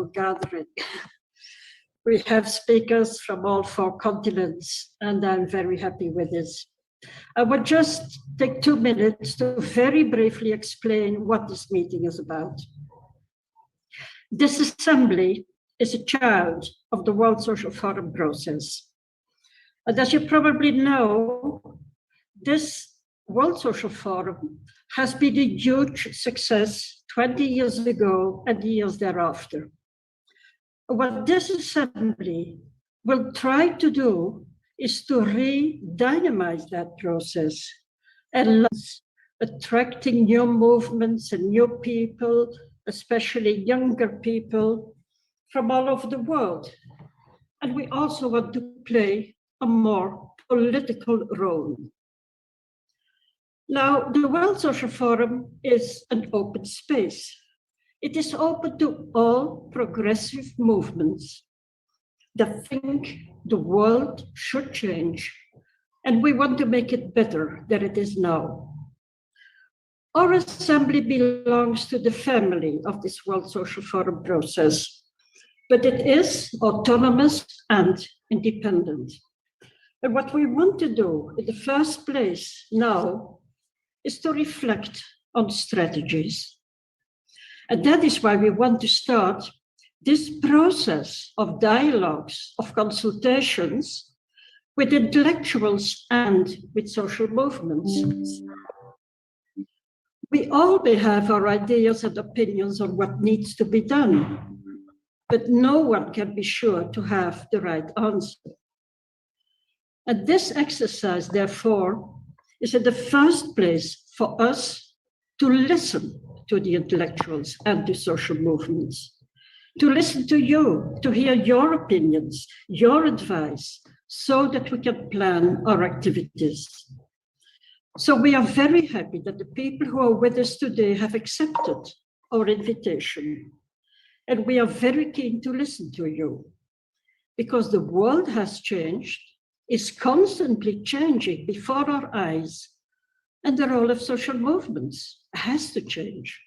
global gathering. We have speakers from all 4 continents, and I'm very happy with this. I would just take 2 minutes to very briefly explain what this meeting is about. This assembly is a child of the World Social Forum process. And as you probably know, this World Social Forum has been a huge success 20 years ago and the years thereafter. What this assembly will try to do is to re-dynamize that process and attracting new movements and new people, especially younger people from all over the world. And we also want to play a more political role. Now, the World Social Forum is an open space. It is open to all progressive movements that think the world should change, and we want to make it better than it is now. Our assembly belongs to the family of this World Social Forum process, but it is autonomous and independent. And what we want to do in the first place now is to reflect on strategies. And that is why we want to start this process of dialogues, of consultations with intellectuals and with social movements. We all may have our ideas and opinions on what needs to be done, but no one can be sure to have the right answer. And this exercise, therefore, is in the first place for us to listen to the intellectuals and the social movements, to listen to you, to hear your opinions, your advice, so that we can plan our activities. So we are very happy that the people who are with us today have accepted our invitation. And we are very keen to listen to you, because the world has changed, is constantly changing before our eyes, and the role of social movements has to change.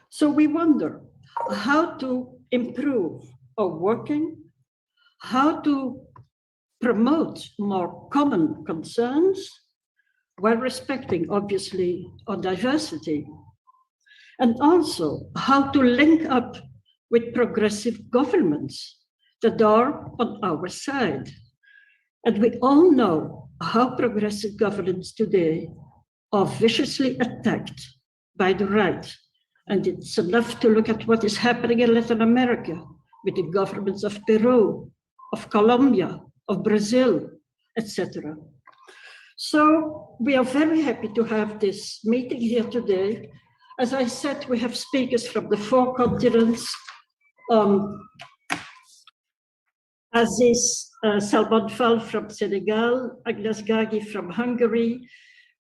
So we wonder how to improve our working, how to promote more common concerns, while respecting, obviously, our diversity, and also how to link up with progressive governments that are on our side. And we all know how progressive governments today are viciously attacked by the right. And it's enough to look at what is happening in Latin America with the governments of Peru, of Colombia, of Brazil, etc. So we are very happy to have this meeting here today. As I said, we have speakers from the 4 continents. Aziz Salman Fall from Senegal, Agnes Gagi from Hungary,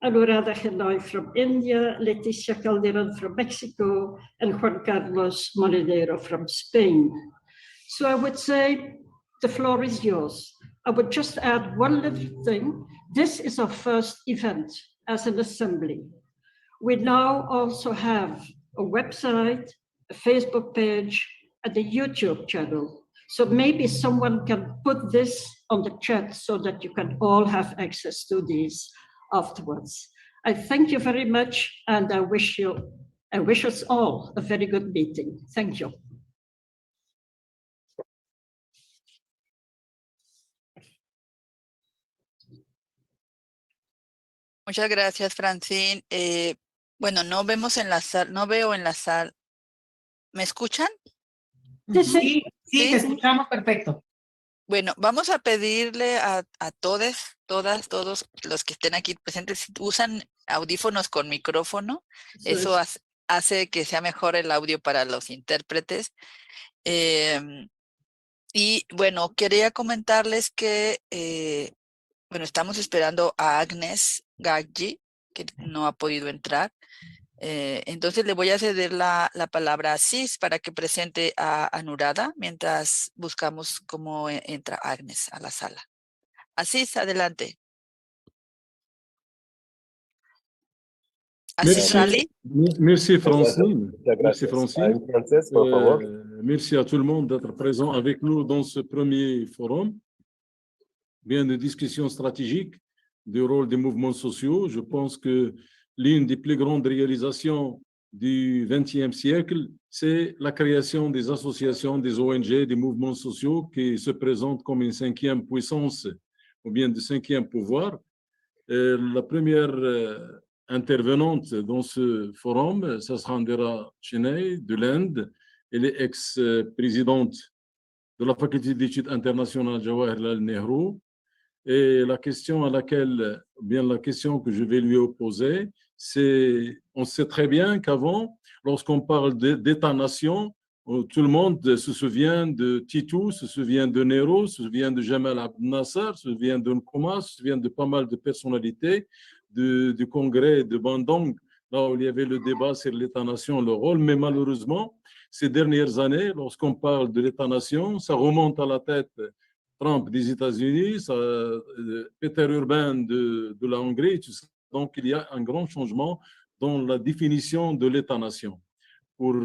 Anuradha Ghenoy from India, Leticia Calderon from Mexico, and Juan Carlos Monedero from Spain. So I would say the floor is yours. I would just add one little thing. This is our first event as an assembly. We now also have a website, a Facebook page, and a YouTube channel. So maybe someone can put this on the chat so that you can all have access to these afterwards. I thank you very much, and I wish us all a very good meeting. Thank you. Muchas gracias, Francine. Bueno, no vemos en la sala, no veo en la sala. ¿Me escuchan? Sí, te escuchamos perfecto. Bueno, vamos a pedirle a todos los que estén aquí presentes, si usan audífonos con micrófono, eso hace que sea mejor el audio para los intérpretes. Y bueno, quería comentarles que, bueno, estamos esperando a Agnes Gaggi, que no ha podido entrar. Entonces le voy a ceder la palabra a Cis para que presente a Anuradha mientras buscamos cómo entra Agnes a la sala. Cis, adelante. Aziz Merci Francine. Muchas Merci gracias. Francine. En francés, por favor. Merci à tout le monde d'être présent avec nous dans ce premier forum. Bien de discussion stratégique du rôle des mouvements sociaux. Je pense que l'une des plus grandes réalisations du XXe siècle, c'est la création des associations, des ONG, des mouvements sociaux qui se présentent comme une cinquième puissance ou bien de cinquième pouvoir. La première intervenante dans ce forum, ça sera Indira Cheney de l'Inde. Elle est ex-présidente de la faculté d'études internationales Jawaharlal Nehru. Et la question la question que je vais lui opposer, c'est, on sait très bien qu'avant, lorsqu'on parle d'État-nation, tout le monde se souvient de Titou, se souvient de Nehru, se souvient de Jamal Abdel Nasser, se souvient de Nkrumah, se souvient de pas mal de personnalités du congrès de Bandung, là où il y avait le débat sur l'État-nation, le rôle. Mais malheureusement, ces dernières années, lorsqu'on parle de l'État-nation, ça remonte à la tête Trump des États-Unis, Peter Urban de la Hongrie. Donc, il y a un grand changement dans la définition de l'État-nation. Pour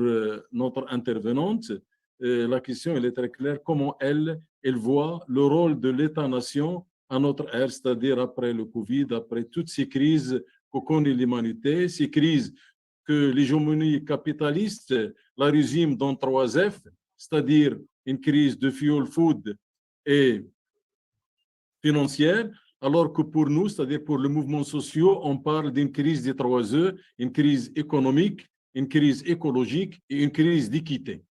notre intervenante, la question elle est très claire. Comment elle voit le rôle de l'État-nation à notre ère, c'est-à-dire après le Covid, après toutes ces crises que connaît l'humanité, ces crises que l'hégémonie capitaliste la résume dans 3 F, c'est-à-dire une crise de fuel, food et financière, alors que pour nous, c'est-à-dire pour le mouvement social, on parle d'une crise des 3 E, une crise économique, une crise écologique et une crise d'équité.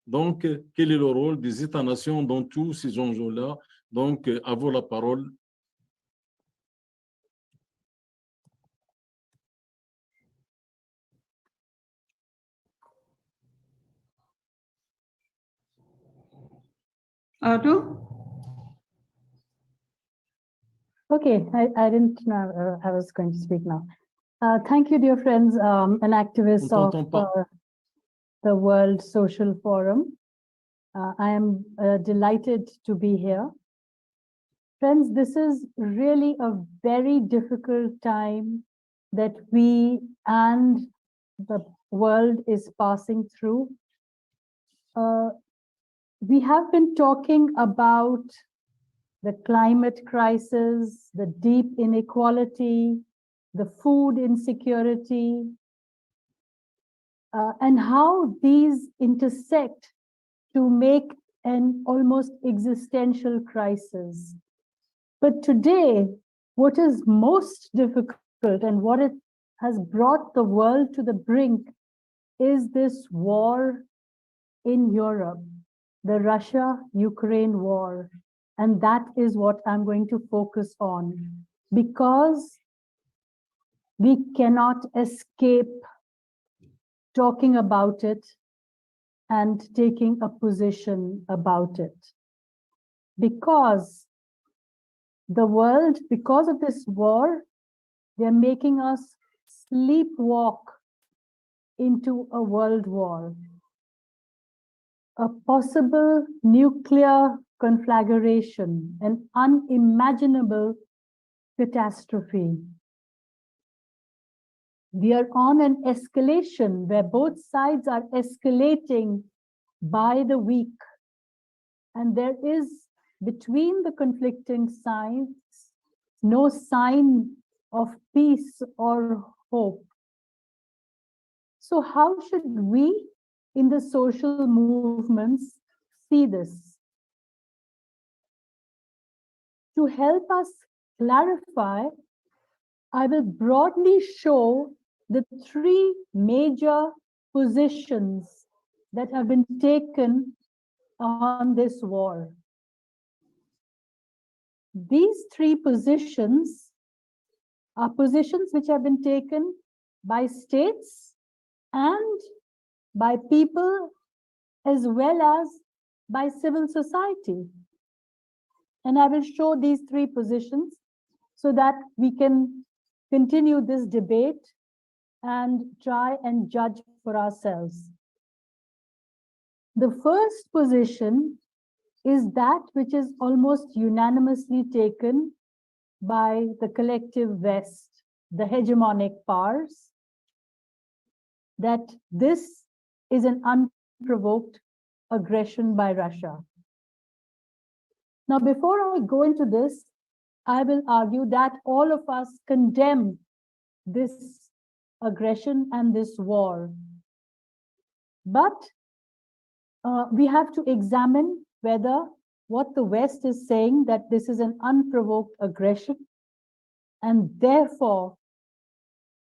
Donc, quel est le rôle des États-nations dans tous ces enjeux-là? Donc, à vous la parole. Ado? Okay, I didn't know I was going to speak now. Thank you, dear friends, and activists of the World Social Forum. I am delighted to be here. Friends, this is really a very difficult time that we and the world is passing through. We have been talking about the climate crisis, the deep inequality, the food insecurity, and how these intersect to make an almost existential crisis. But today, what is most difficult and what it has brought the world to the brink is this war in Europe, the Russia-Ukraine war. And that is what I'm going to focus on, because we cannot escape talking about it and taking a position about it. Because the world, because of this war, they're making us sleepwalk into a world war, a possible nuclear conflagration, an unimaginable catastrophe. We are on an escalation where both sides are escalating by the week. And there is, between the conflicting sides, no sign of peace or hope. So how should we in the social movements see this? To help us clarify, I will broadly show the 3 major positions that have been taken on this war. These 3 positions are positions which have been taken by states and by people as well as by civil society. And I will show these 3 positions so that we can continue this debate and try and judge for ourselves. The first position is that which is almost unanimously taken by the collective West, the hegemonic powers, that this is an unprovoked aggression by Russia. Now, before I go into this, I will argue that all of us condemn this aggression and this war. But we have to examine whether what the West is saying, that this is an unprovoked aggression, and therefore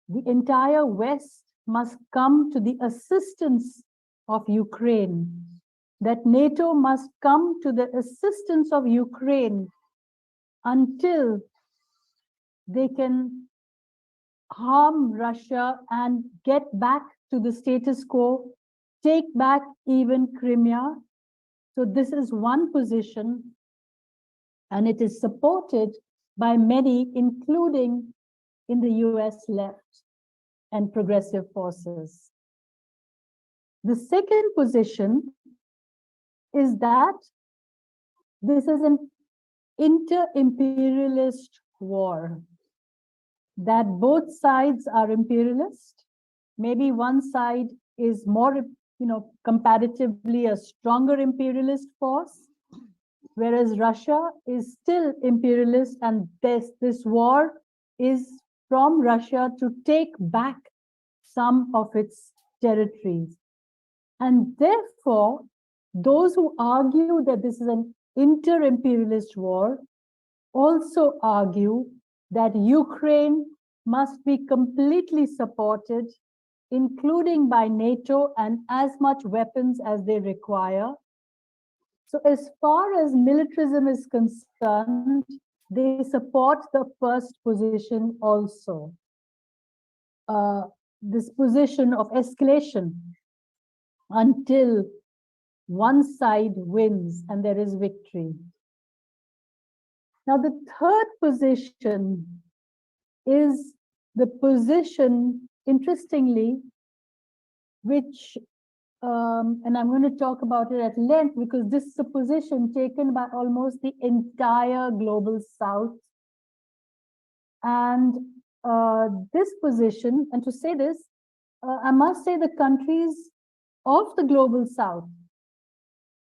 the entire West must come to the assistance of Ukraine, that NATO must come to the assistance of Ukraine until they can harm Russia and get back to the status quo, take back even Crimea. So this is one position, and it is supported by many, including in the US left and progressive forces. The second position is that this is an inter-imperialist war, that both sides are imperialist. Maybe one side is more, comparatively a stronger imperialist force, whereas Russia is still imperialist, and this war is from Russia to take back some of its territories. And therefore, those who argue that this is an inter-imperialist war also argue that Ukraine must be completely supported, including by NATO, and as much weapons as they require. So as far as militarism is concerned, they support the first position also. This position of escalation until one side wins and there is victory. Now, the third position is the position, interestingly, which, and I'm going to talk about it at length, because this is a position taken by almost the entire global South. And this position, and to say this, I must say the countries of the global South,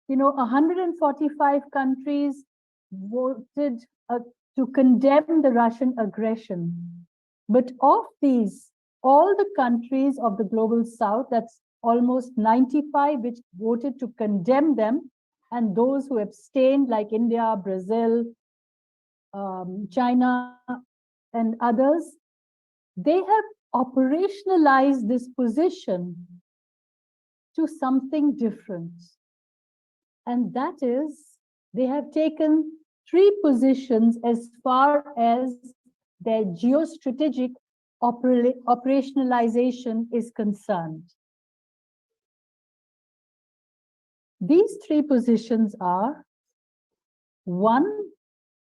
145 countries voted to condemn the Russian aggression. But of these, all the countries of the global South, that's almost 95, which voted to condemn them, and those who abstained, like India, Brazil, China, and others, they have operationalized this position to something different. And that is, they have taken three positions as far as their geostrategic operationalization is concerned. These three positions are: one,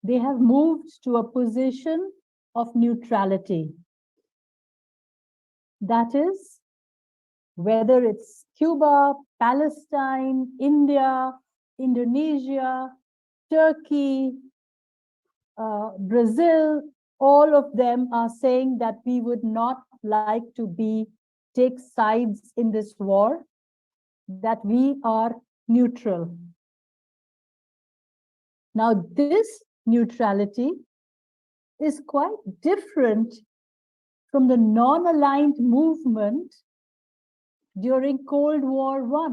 they have moved to a position of neutrality. That is, whether it's Cuba, Palestine, India, Indonesia, Turkey, Brazil, all of them are saying that we would not like to take sides in this war, that we are neutral. Now, this neutrality is quite different from the non-aligned movement during Cold War I,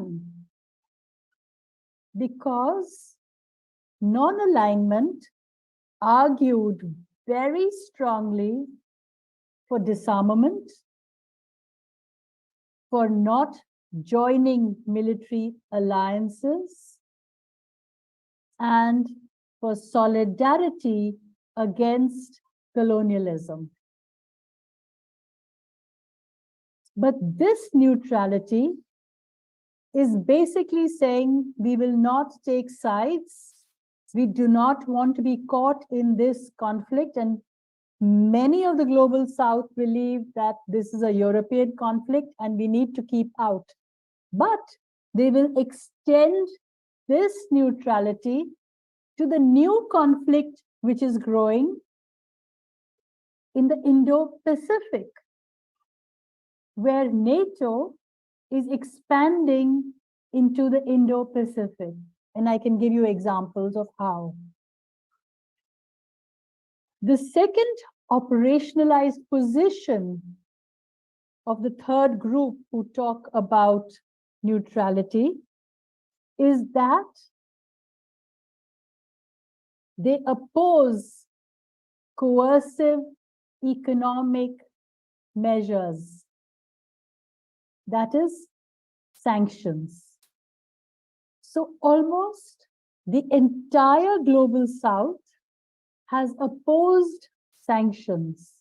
because non-alignment argued very strongly for disarmament, for not joining military alliances, and for solidarity against colonialism. But this neutrality is basically saying we will not take sides. We do not want to be caught in this conflict. And many of the global South believe that this is a European conflict and we need to keep out. But they will extend this neutrality to the new conflict which is growing in the Indo-Pacific. where NATO is expanding into the Indo-Pacific. And I can give you examples of how. The second operationalized position of the third group who talk about neutrality is that they oppose coercive economic measures, that is, sanctions. So almost the entire global South has opposed sanctions.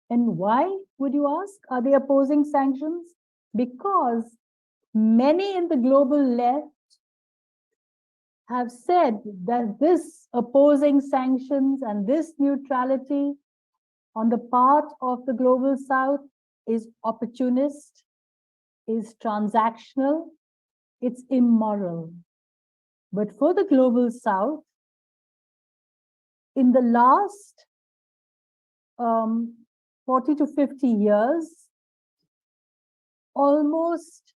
And why, would you ask? Are they opposing sanctions? Because many in the global left have said that this opposing sanctions and this neutrality on the part of the global South is opportunist, is transactional, it's immoral. But for the global South, in the last 40 to 50 years, almost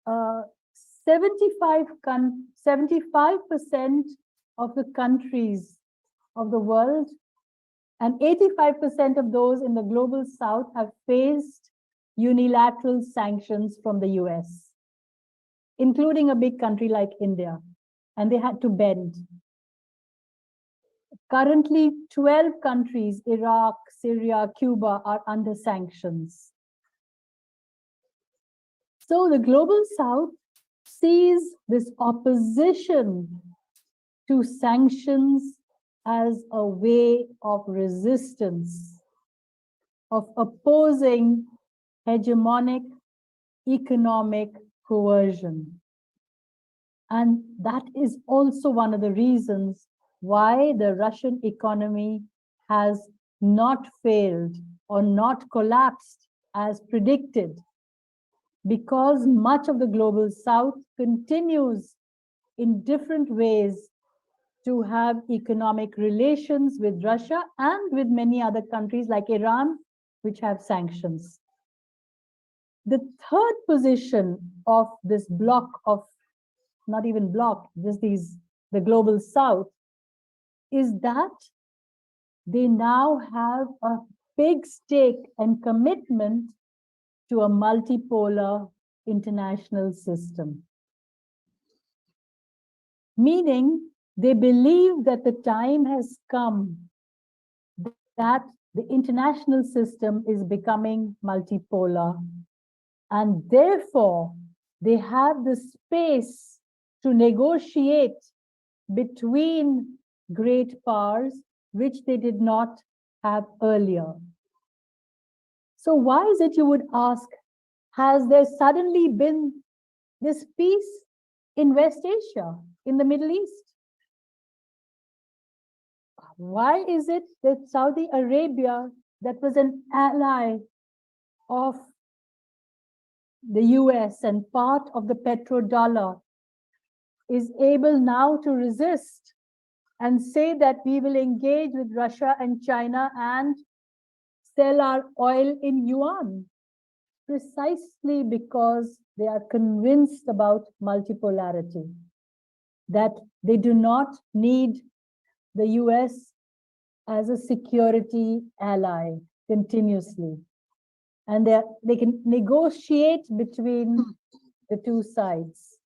75% of the countries of the world and 85% of those in the global South have faced unilateral sanctions from the US, including a big country like India, and they had to bend. Currently, 12 countries, Iraq, Syria, Cuba, are under sanctions. So the global South sees this opposition to sanctions as a way of resistance, of opposing hegemonic economic coercion. And that is also one of the reasons why the Russian economy has not failed or not collapsed as predicted, because much of the global South continues in different ways to have economic relations with Russia and with many other countries like Iran, which have sanctions. The third position of this bloc of, not even bloc, just the global South, is that they now have a big stake and commitment to a multipolar international system. Meaning, they believe that the time has come that the international system is becoming multipolar, and therefore they have the space to negotiate between great powers, which they did not have earlier. So why is it, you would ask, has there suddenly been this peace in West Asia, in the Middle East? Why is it that Saudi Arabia, that was an ally of the US and part of the petrodollar, is able now to resist and say that we will engage with Russia and China and sell our oil in yuan? Precisely because they are convinced about multipolarity, that they do not need the US as a security ally continuously. And they can negotiate between the two sides.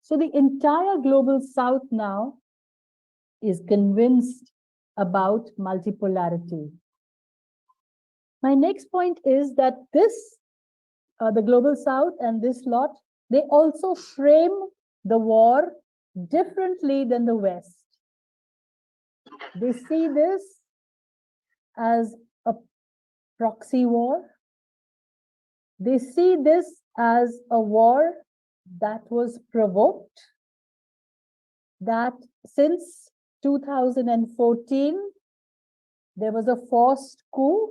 So the entire global South now is convinced about multipolarity. My next point is that this, the global South and this lot, they also frame the war differently than the West. They see this as a proxy war. They see this as a war that was provoked, that since 2014, there was a forced coup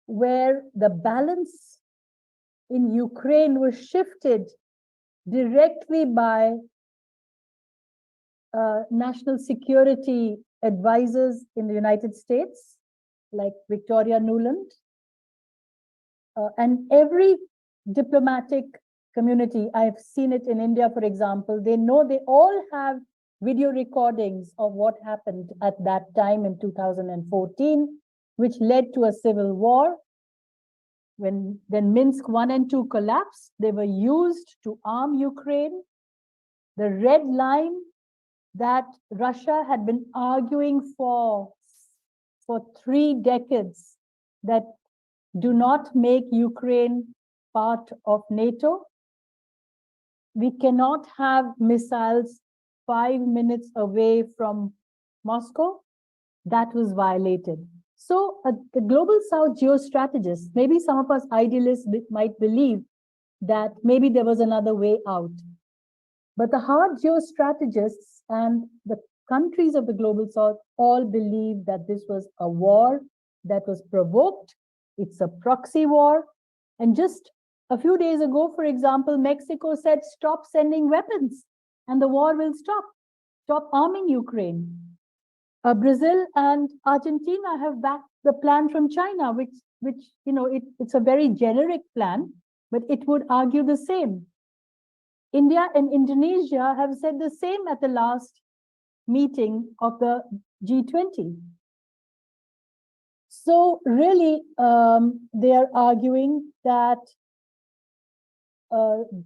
where the balance in Ukraine was shifted directly by national security advisors in the United States, like Victoria Nuland, and every diplomatic community, I've seen it in India, for example, they know, they all have video recordings of what happened at that time in 2014, which led to a civil war. When Minsk 1 and 2 collapsed, they were used to arm Ukraine. The red line that Russia had been arguing for 3 decades, that do not make Ukraine part of NATO. We cannot have missiles 5 minutes away from Moscow. That was violated. So the Global South geostrategists, maybe some of us idealists might believe that maybe there was another way out. But the hard geostrategists and the countries of the Global South all believe that this was a war that was provoked. It's a proxy war. And just a few days ago, for example, Mexico said, stop sending weapons and the war will stop. Stop arming Ukraine. Brazil and Argentina have backed the plan from China, which you know, it's a very generic plan, but it would argue the same. India and Indonesia have said the same at the last meeting of the G20. So really, they are arguing that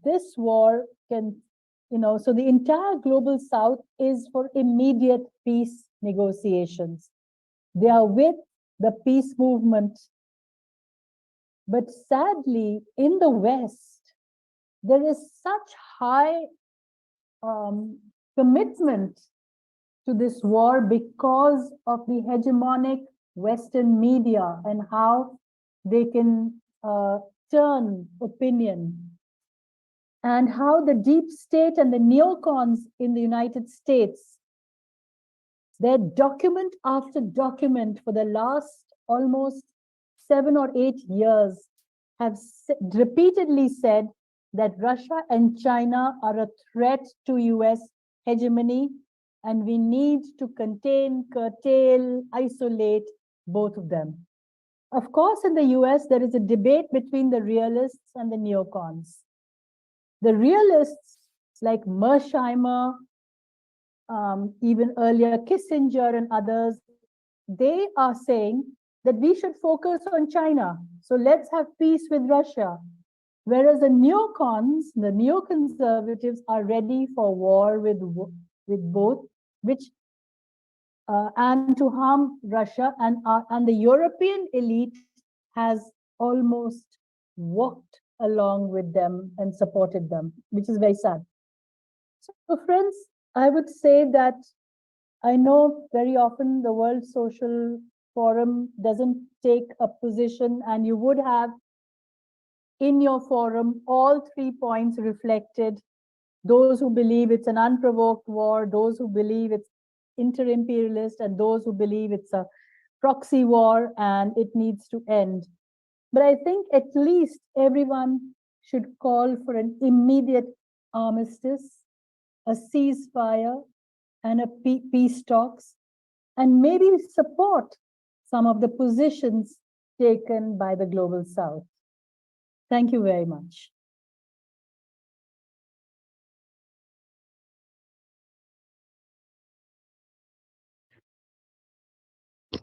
this war can, you know, so the entire Global South is for immediate peace negotiations. They are with the peace movement. But sadly, in the West, there is such high commitment to this war because of the hegemonic Western media and how they can turn opinion, and how the deep state and the neocons in the United States, their document after document for the last almost 7 or 8 years have repeatedly said that Russia and China are a threat to US hegemony, and we need to contain, curtail, isolate both of them. Of course, in the US, there is a debate between the realists and the neocons. The realists like Mersheimer, even earlier Kissinger and others, they are saying that we should focus on China. So let's have peace with Russia. Whereas the neocons, the neoconservatives are ready for war with both, which and to harm Russia, and the European elite has almost walked along with them and supported them, which is very sad. So friends, I would say that I know very often the World Social Forum doesn't take a position, and you would have in your forum all 3 points reflected: those who believe it's an unprovoked war, those who believe it's inter-imperialist, and those who believe it's a proxy war and it needs to end. But I think at least everyone should call for an immediate armistice, a ceasefire, and a peace talks, and maybe support some of the positions taken by the Global South. Thank you very much.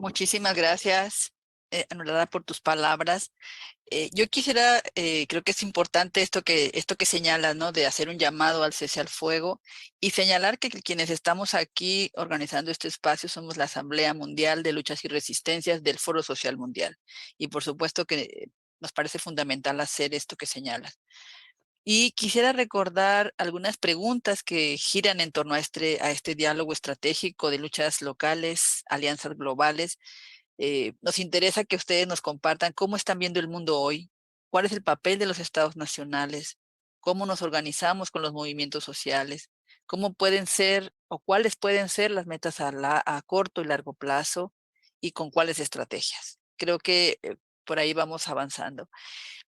Muchísimas gracias, Anuradha, por tus palabras. Yo quisiera, creo que es importante esto que señalas, ¿no? De hacer un llamado al cese al fuego y señalar que quienes estamos aquí organizando este espacio somos la Asamblea Mundial de Luchas y Resistencias del Foro Social Mundial. Y por supuesto que nos parece fundamental hacer esto que señalas. Y quisiera recordar algunas preguntas que giran en torno a este diálogo estratégico de luchas locales, alianzas globales. Nos interesa que ustedes nos compartan cómo están viendo el mundo hoy, cuál es el papel de los estados nacionales, cómo nos organizamos con los movimientos sociales, cómo pueden ser o cuáles pueden ser las metas a corto y largo plazo y con cuáles estrategias. Creo que por ahí vamos avanzando.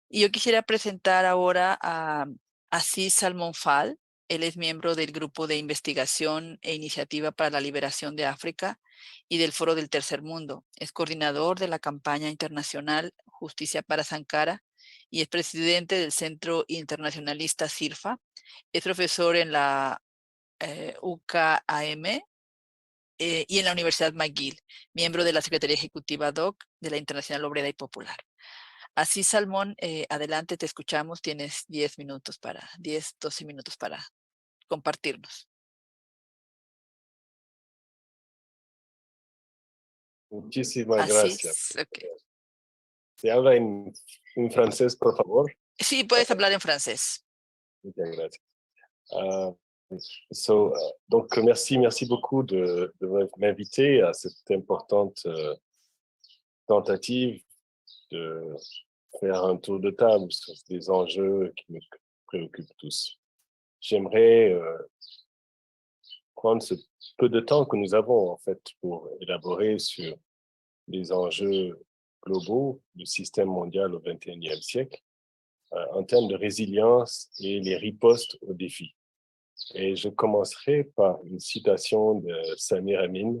Y yo quisiera presentar ahora a Aziz Salmon Fall. Él es miembro del Grupo de Investigación e Iniciativa para la Liberación de África y del Foro del Tercer Mundo. Es coordinador de la campaña internacional Justicia para Sankara y es presidente del Centro Internacionalista CIRFA. Es profesor en la UKAM y en la Universidad McGill, miembro de la Secretaría Ejecutiva DOC de la Internacional Obrera y Popular. Así, Salmón, adelante, te escuchamos. Tienes 12 minutos para compartirnos. Muchísimas Así gracias. es, okay. ¿Se habla en francés, por favor? Sí, puedes hablar en francés. Muchas gracias. Donc, merci beaucoup de m'inviter à cette importante tentative de faire un tour de table sur des enjeux qui nous préoccupent tous. J'aimerais prendre ce peu de temps que nous avons, en fait, pour élaborer sur les enjeux globaux du système mondial au XXIe siècle en termes de résilience et les ripostes aux défis. Et je commencerai par une citation de Samir Amin,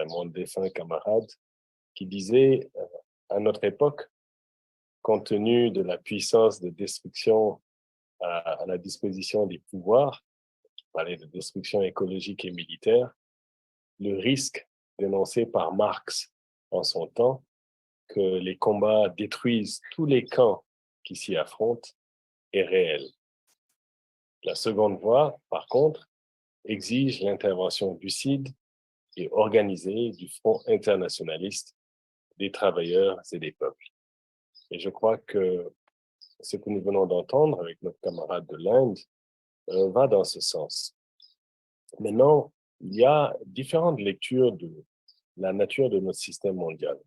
mon défunt camarade, qui disait à notre époque, compte tenu de la puissance de destruction à la disposition des pouvoirs, qui parlait de destruction écologique et militaire, le risque dénoncé par Marx en son temps, que les combats détruisent tous les camps qui s'y affrontent, est réel. La seconde voie, par contre, exige l'intervention lucide et organisée du Front internationaliste des travailleurs et des peuples. Et je crois que ce que nous venons d'entendre avec notre camarade de l'Inde va dans ce sens. Maintenant, il y a différentes lectures de la nature de notre système mondial.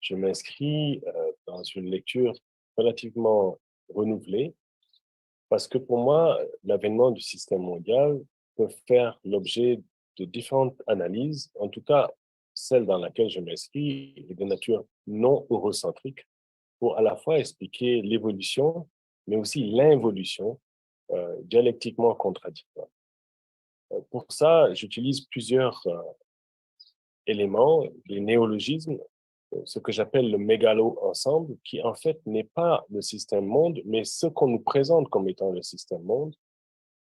Je m'inscris dans une lecture relativement renouvelée parce que pour moi, l'avènement du système mondial peut faire l'objet de différentes analyses, en tout cas celle dans laquelle je m'inscris est de nature non eurocentrique pour à la fois expliquer l'évolution, mais aussi l'involution dialectiquement contradictoire. Pour ça, j'utilise plusieurs éléments, les néologismes, ce que j'appelle le mégalo-ensemble, qui en fait n'est pas le système monde, mais ce qu'on nous présente comme étant le système monde,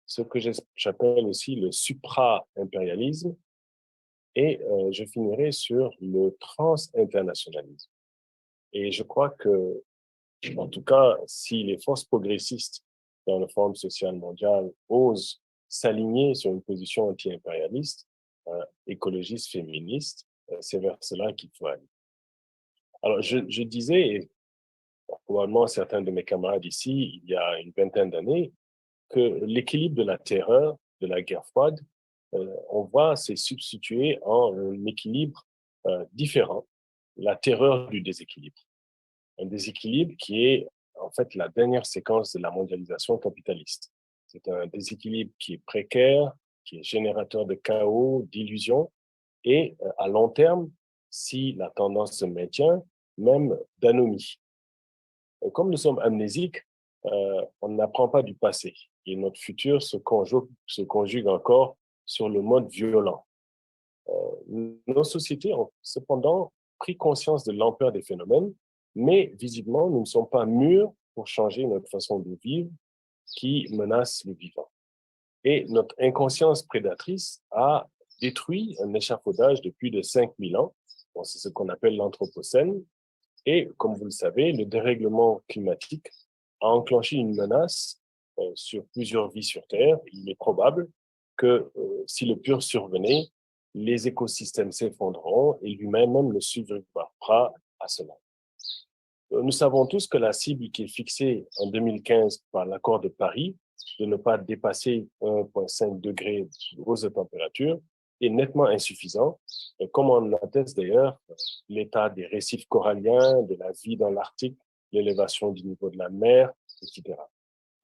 ce que j'appelle aussi le supra-impérialisme, et je finirai sur le trans-internationalisme. Et je crois que, en tout cas, si les forces progressistes dans le Forum social mondial osent s'aligner sur une position anti-impérialiste, écologiste, féministe, c'est vers cela qu'il faut aller. Alors, je disais, et probablement certains de mes camarades ici, il y a une vingtaine d'années, que l'équilibre de la terreur, de la guerre froide, on voit s'est substitué en un équilibre différent, la terreur du déséquilibre. Un déséquilibre qui est en fait la dernière séquence de la mondialisation capitaliste. C'est un déséquilibre qui est précaire, qui est générateur de chaos, d'illusions, et à long terme, si la tendance se maintient, même d'anomie. Comme nous sommes amnésiques, on n'apprend pas du passé et notre futur se conjugue encore sur le mode violent. Nos sociétés ont cependant pris conscience de l'ampleur des phénomènes, mais visiblement, nous ne sommes pas mûrs pour changer notre façon de vivre qui menace le vivant. Et notre inconscience prédatrice a détruit un échafaudage de plus de 5000 ans. Bon, c'est ce qu'on appelle l'Anthropocène. Et comme vous le savez, le dérèglement climatique a enclenché une menace sur plusieurs vies sur Terre. Il est probable que si le pur survenait, les écosystèmes s'effondreront et l'humain même ne survivra pas à cela. Nous savons tous que la cible qui est fixée en 2015 par l'accord de Paris de ne pas dépasser 1,5 degré de hausse de température est nettement insuffisant, comme en atteste d'ailleurs l'état des récifs coralliens, de la vie dans l'Arctique, l'élévation du niveau de la mer, etc.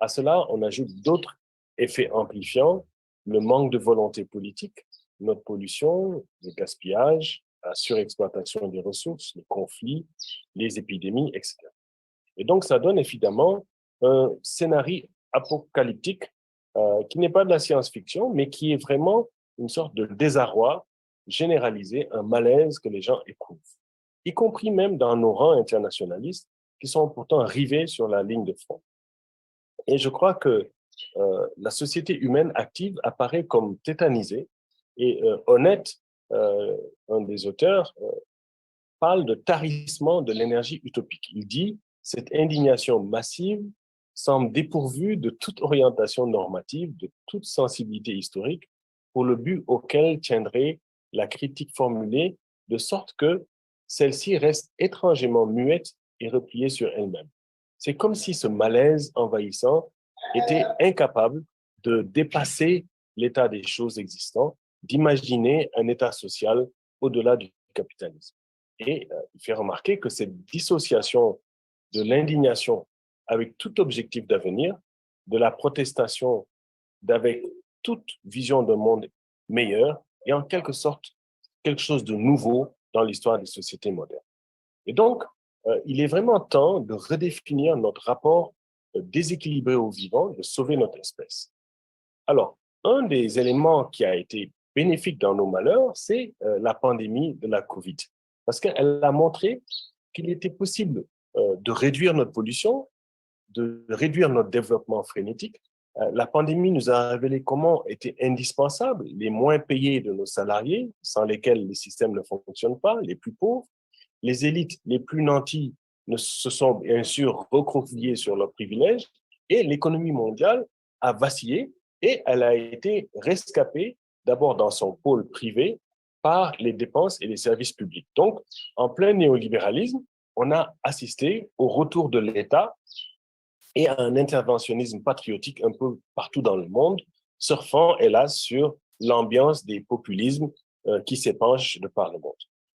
À cela, on ajoute d'autres effets amplifiants, le manque de volonté politique, notre pollution, le gaspillage, la surexploitation des ressources, les conflits, les épidémies, etc. Et donc, ça donne évidemment un scénario apocalyptique qui n'est pas de la science-fiction, mais qui est vraiment une sorte de désarroi généralisé, un malaise que les gens éprouvent, y compris même dans nos rangs internationalistes qui sont pourtant rivés sur la ligne de front. Et je crois que la société humaine active apparaît comme tétanisée et Honnête, un des auteurs, parle de tarissement de l'énergie utopique. Il dit « Cette indignation massive semble dépourvue de toute orientation normative, de toute sensibilité historique, pour le but auquel tiendrait la critique formulée, de sorte que celle-ci reste étrangement muette et repliée sur elle-même. » C'est comme si ce malaise envahissant était incapable de dépasser l'état des choses existants, d'imaginer un état social au-delà du capitalisme. Et il fait remarquer que cette dissociation de l'indignation avec tout objectif d'avenir, de la protestation d'avec toute vision d'un monde meilleur, est en quelque sorte quelque chose de nouveau dans l'histoire des sociétés modernes. Et donc, il est vraiment temps de redéfinir notre rapport déséquilibré au vivant, de sauver notre espèce. Alors, un des éléments qui a été bénéfique dans nos malheurs, c'est la pandémie de la COVID. Parce qu'elle a montré qu'il était possible de réduire notre pollution, de réduire notre développement frénétique. La pandémie nous a révélé comment était indispensable les moins payés de nos salariés, sans lesquels les systèmes ne fonctionnent pas, les plus pauvres. Les élites les plus nantis se sont bien sûr recroquevillées sur leurs privilèges et l'économie mondiale a vacillé et elle a été rescapée d'abord dans son pôle privé par les dépenses et les services publics. Donc, en plein néolibéralisme, on a assisté au retour de l'État et à un interventionnisme patriotique un peu partout dans le monde, surfant, hélas, sur l'ambiance des populismes qui s'épanchent de par le monde.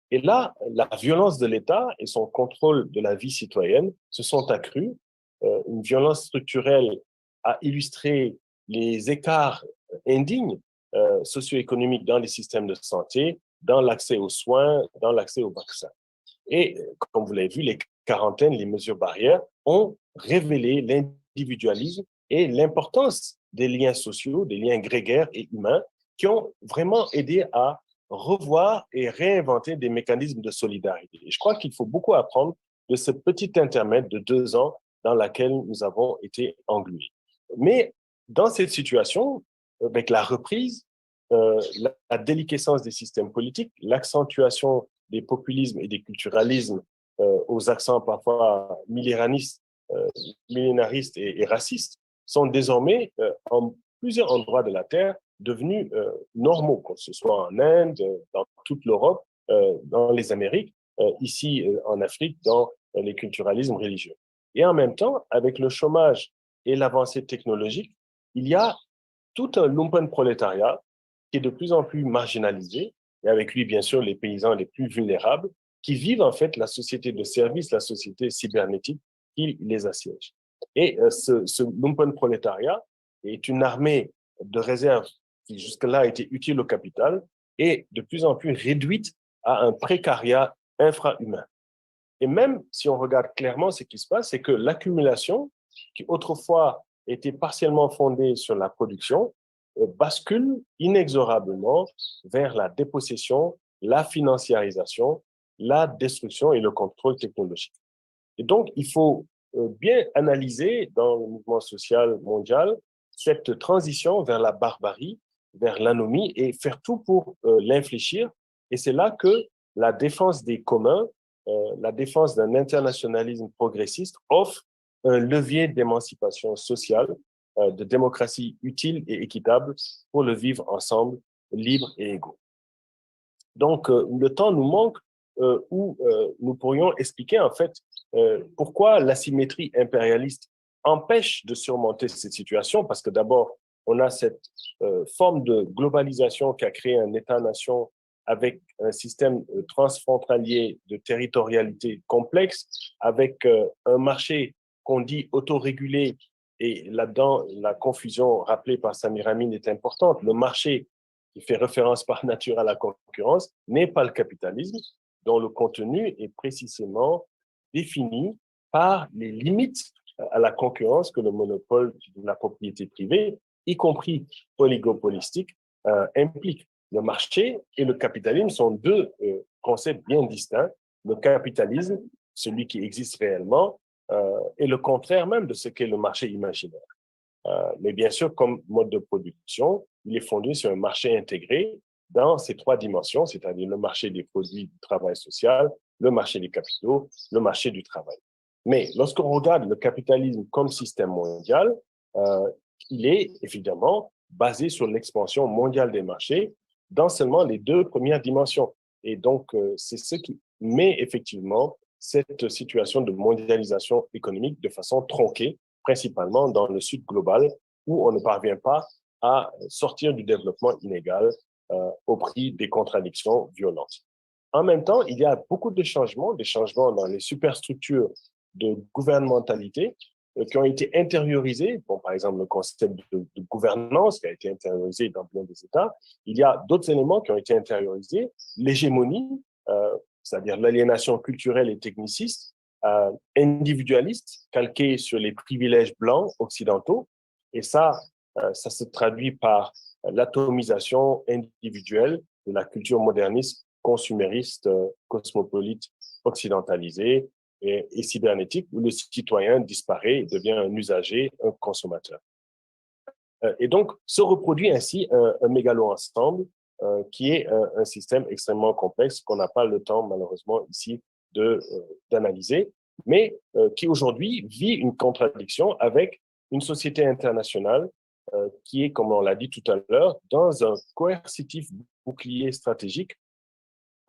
Et là, la violence de l'État et son contrôle de la vie citoyenne se sont accrus. Une violence structurelle a illustré les écarts indignes socio-économiques dans les systèmes de santé, dans l'accès aux soins, dans l'accès aux vaccins. Et comme vous l'avez vu, les quarantaines, les mesures barrières ont révélé l'individualisme et l'importance des liens sociaux, des liens grégaires et humains qui ont vraiment aidé à revoir et réinventer des mécanismes de solidarité. Et je crois qu'il faut beaucoup apprendre de ce petit intermède de 2 ans dans laquelle nous avons été englués. Mais dans cette situation, avec la reprise, la déliquescence des systèmes politiques, l'accentuation des populismes et des culturalismes aux accents parfois millénaristes et racistes, sont désormais en plusieurs endroits de la Terre devenus normaux, que ce soit en Inde, dans toute l'Europe, dans les Amériques, ici en Afrique, dans les culturalismes religieux. Et en même temps, avec le chômage et l'avancée technologique, il y a tout un lumpenprolétariat qui est de plus en plus marginalisé, et avec lui, bien sûr, les paysans les plus vulnérables, qui vivent en fait la société de service, la société cybernétique qui les assiège. Et ce lumpenprolétariat est une armée de réserve qui jusque-là a été utile au capital et de plus en plus réduite à un précariat infrahumain. Et même si on regarde clairement ce qui se passe, c'est que l'accumulation, qui autrefois était partiellement fondée sur la production, bascule inexorablement vers la dépossession, la financiarisation, la destruction et le contrôle technologique. Et donc, il faut bien analyser dans le mouvement social mondial cette transition vers la barbarie, vers l'anomie et faire tout pour l'infléchir. Et c'est là que la défense des communs, la défense d'un internationalisme progressiste offre un levier d'émancipation sociale, de démocratie utile et équitable pour le vivre ensemble, libre et égaux. Donc, le temps nous manque où nous pourrions expliquer en fait pourquoi l'asymétrie impérialiste empêche de surmonter cette situation, parce que d'abord, on a cette forme de globalisation qui a créé un État-nation avec un système transfrontalier de territorialité complexe, avec un marché qu'on dit autorégulé, et là-dedans, la confusion rappelée par Samir Amin est importante. Le marché, qui fait référence par nature à la concurrence, n'est pas le capitalisme, dont le contenu est précisément défini par les limites à la concurrence que le monopole de la propriété privée, y compris oligopolistique, implique. Le marché et le capitalisme sont deux concepts bien distincts. Le capitalisme, celui qui existe réellement, est le contraire même de ce qu'est le marché imaginaire. Mais bien sûr, comme mode de production, il est fondé sur un marché intégré dans ces trois dimensions, c'est-à-dire le marché des produits du travail social, le marché des capitaux, le marché du travail. Mais lorsqu'on regarde le capitalisme comme système mondial, il est évidemment basé sur l'expansion mondiale des marchés dans seulement les deux premières dimensions. Et donc, c'est ce qui met effectivement cette situation de mondialisation économique de façon tronquée, principalement dans le sud global, où on ne parvient pas à sortir du développement inégal au prix des contradictions violentes. En même temps, il y a beaucoup de changements, des changements dans les superstructures de gouvernementalité qui ont été intériorisés. Bon, par exemple, le concept de gouvernance qui a été intériorisé dans bien des États. Il y a d'autres éléments qui ont été intériorisés. L'hégémonie, c'est-à-dire l'aliénation culturelle et techniciste, individualiste, calquée sur les privilèges blancs occidentaux. Et ça se traduit par l'atomisation individuelle de la culture moderniste, consumériste, cosmopolite, occidentalisée et cybernétique, où le citoyen disparaît et devient un usager, un consommateur. Et donc, se reproduit ainsi un mégalo-ensemble qui est un système extrêmement complexe qu'on n'a pas le temps, malheureusement, ici d'analyser, mais qui aujourd'hui vit une contradiction avec une société internationale qui est, comme on l'a dit tout à l'heure, dans un coercitif bouclier stratégique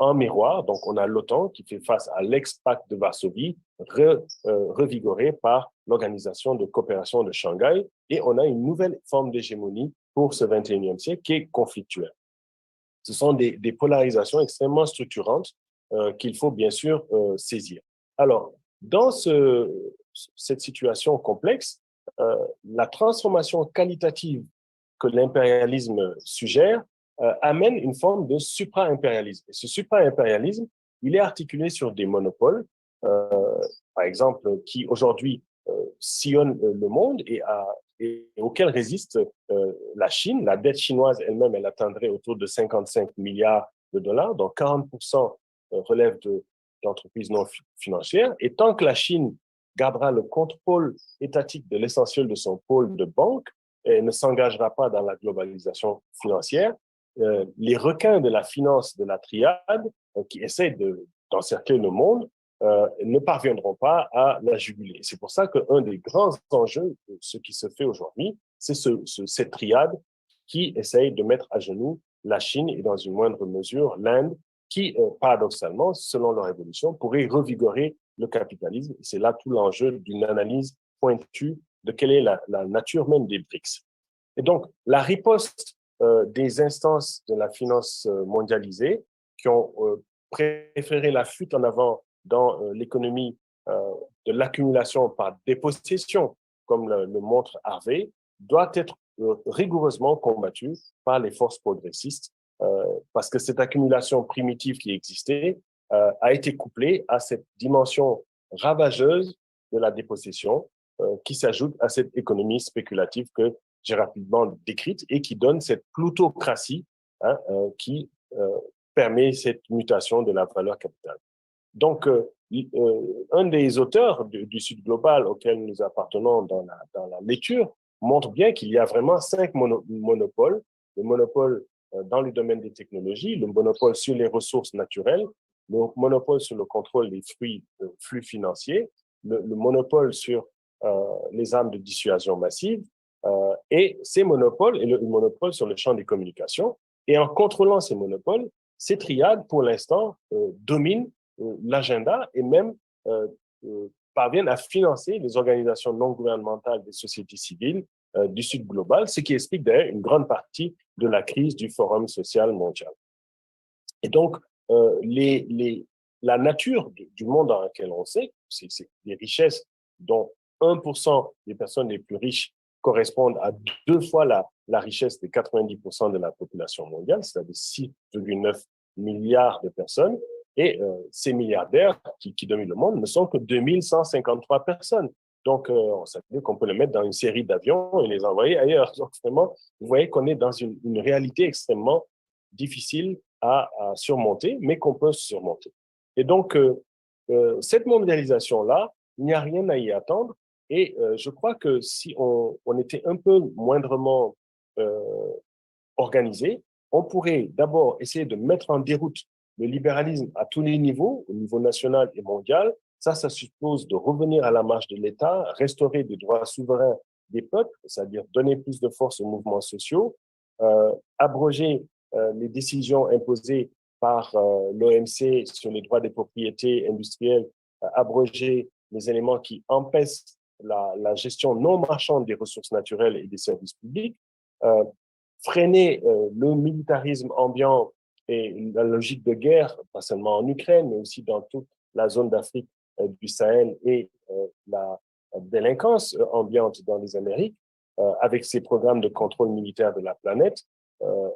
en miroir. Donc, on a l'OTAN qui fait face à l'ex-pacte de Varsovie, revigoré par l'Organisation de coopération de Shanghai, et on a une nouvelle forme d'hégémonie pour ce 21e siècle qui est conflictuelle. Ce sont des polarisations extrêmement structurantes qu'il faut bien sûr saisir. Alors, dans cette situation complexe, la transformation qualitative que l'impérialisme suggère amène une forme de supra-impérialisme. Et ce supra-impérialisme, il est articulé sur des monopoles, par exemple, qui aujourd'hui sillonnent le monde et auxquels résiste la Chine. La dette chinoise elle-même, elle atteindrait autour de 55 milliards de dollars, donc 40% relève d'entreprises non financières. Et tant que la Chine gardera le contrôle étatique de l'essentiel de son pôle de banque et ne s'engagera pas dans la globalisation financière, les requins de la finance de la triade qui essaient d'encercler le monde ne parviendront pas à la juguler. C'est pour ça qu'un des grands enjeux de ce qui se fait aujourd'hui, c'est cette triade qui essaye de mettre à genoux la Chine et dans une moindre mesure l'Inde, qui, paradoxalement, selon leur évolution, pourrait revigorer le capitalisme. C'est là tout l'enjeu d'une analyse pointue de quelle est la nature même des BRICS. Et donc, la riposte des instances de la finance mondialisée qui ont préféré la fuite en avant dans l'économie de l'accumulation par dépossession, comme le montre Harvey, doit être rigoureusement combattue par les forces progressistes parce que cette accumulation primitive qui existait a été couplée à cette dimension ravageuse de la dépossession qui s'ajoute à cette économie spéculative que j'ai rapidement décrite et qui donne cette plutocratie qui permet cette mutation de la valeur capitale. Donc, un des auteurs du Sud global auquel nous appartenons dans la lecture montre bien qu'il y a vraiment 5 monopoles. Le monopole dans le domaine des technologies, le monopole sur les ressources naturelles, le monopole sur le contrôle des flux financiers, le monopole sur les armes de dissuasion massive, et ces monopoles, et le monopole sur le champ des communications. Et en contrôlant ces monopoles, ces triades, pour l'instant, dominent l'agenda et même parviennent à financer les organisations non gouvernementales des sociétés civiles du Sud global, ce qui explique d'ailleurs une grande partie de la crise du Forum social mondial. Et donc, la nature du monde dans lequel on sait, c'est des richesses dont 1% des personnes les plus riches correspondent à 2 fois la richesse des 90% de la population mondiale, c'est-à-dire 6,9 milliards de personnes. Et ces milliardaires qui dominent le monde ne sont que 2153 personnes. Donc, on savait qu'on peut les mettre dans une série d'avions et les envoyer ailleurs. Donc, vraiment, vous voyez qu'on est dans une réalité extrêmement difficile à surmonter, mais qu'on peut surmonter. Et donc, cette mondialisation-là il n'y a rien à y attendre. Et je crois que si on était un peu moindrement organisé, on pourrait d'abord essayer de mettre en déroute le libéralisme à tous les niveaux, au niveau national et mondial. Ça suppose de revenir à la marche de l'État, restaurer des droits souverains des peuples, c'est-à-dire donner plus de force aux mouvements sociaux, abroger les décisions imposées par l'OMC sur les droits des propriétés industrielles, abroger les éléments qui empêchent la gestion non marchande des ressources naturelles et des services publics, freiner le militarisme ambiant et la logique de guerre, pas seulement en Ukraine, mais aussi dans toute la zone d'Afrique du Sahel et la délinquance ambiante dans les Amériques, avec ces programmes de contrôle militaire de la planète,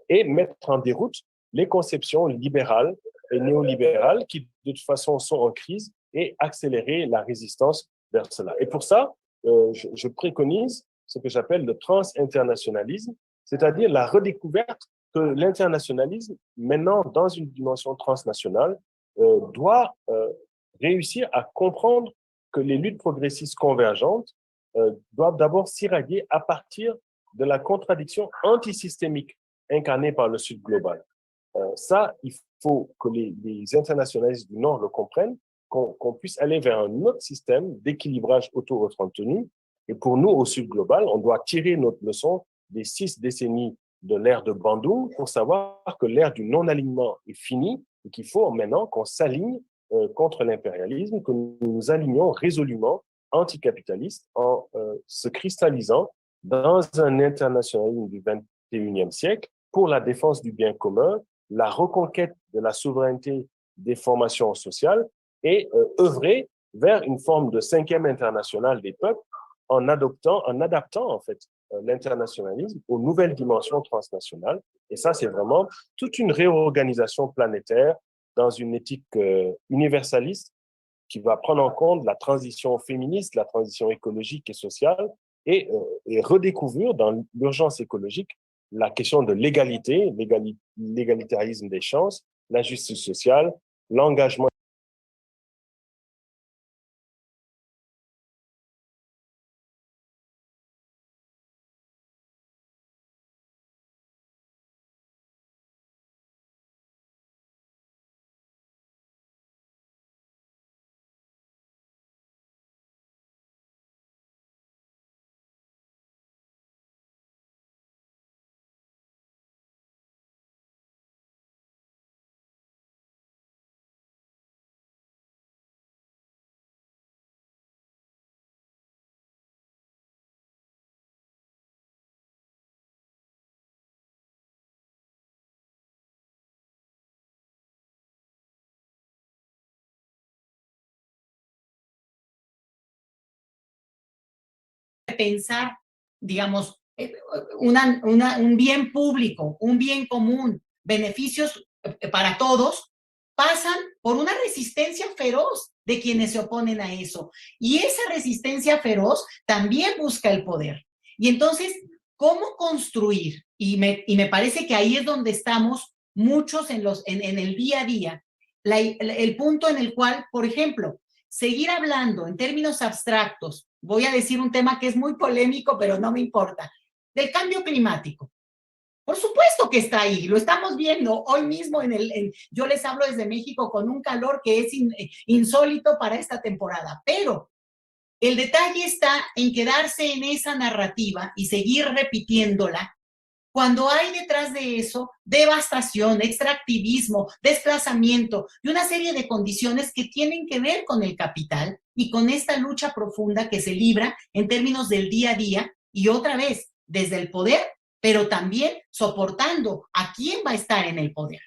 et mettre en déroute les conceptions libérales et néolibérales qui, de toute façon, sont en crise et accélérer la résistance vers cela. Et pour ça, je préconise ce que j'appelle le trans-internationalisme, c'est-à-dire la redécouverte que l'internationalisme, maintenant dans une dimension transnationale, doit réussir à comprendre que les luttes progressistes convergentes doivent d'abord s'irradier à partir de la contradiction antisystémique incarnée par le Sud global. Ça, il faut que les internationalistes du Nord le comprennent, qu'on puisse aller vers un autre système d'équilibrage auto-entretenu. Et pour nous, au Sud global, on doit tirer notre leçon des 6 décennies de l'ère de Bandung pour savoir que l'ère du non-alignement est finie et qu'il faut maintenant qu'on s'aligne contre l'impérialisme, que nous nous alignons résolument anticapitalistes en se cristallisant dans un internationalisme du XXIe siècle pour la défense du bien commun, la reconquête de la souveraineté des formations sociales et œuvrer vers une forme de 5e internationale des peuples en adaptant en fait l'internationalisme aux nouvelles dimensions transnationales. Et ça, c'est vraiment toute une réorganisation planétaire dans une éthique universaliste qui va prendre en compte la transition féministe, la transition écologique et sociale et redécouvrir dans l'urgence écologique la question de l'égalité, l'égalitarisme des chances, la justice sociale, l'engagement. Pensar, digamos, un bien público, un bien común, beneficios para todos, pasan por una resistencia feroz de quienes se oponen a eso. Y esa resistencia feroz también busca el poder. Y entonces, ¿cómo construir? Y me parece que ahí es donde estamos muchos en el día a día. El punto en el cual, por ejemplo, seguir hablando en términos abstractos, voy a decir un tema que es muy polémico, pero no me importa, del cambio climático. Por supuesto que está ahí, lo estamos viendo hoy mismo yo les hablo desde México con un calor que es insólito para esta temporada, pero el detalle está en quedarse en esa narrativa y seguir repitiéndola cuando hay detrás de eso devastación, extractivismo, desplazamiento y una serie de condiciones que tienen que ver con el capital y con esta lucha profunda que se libra en términos del día a día y otra vez desde el poder, pero también soportando a quién va a estar en el poder.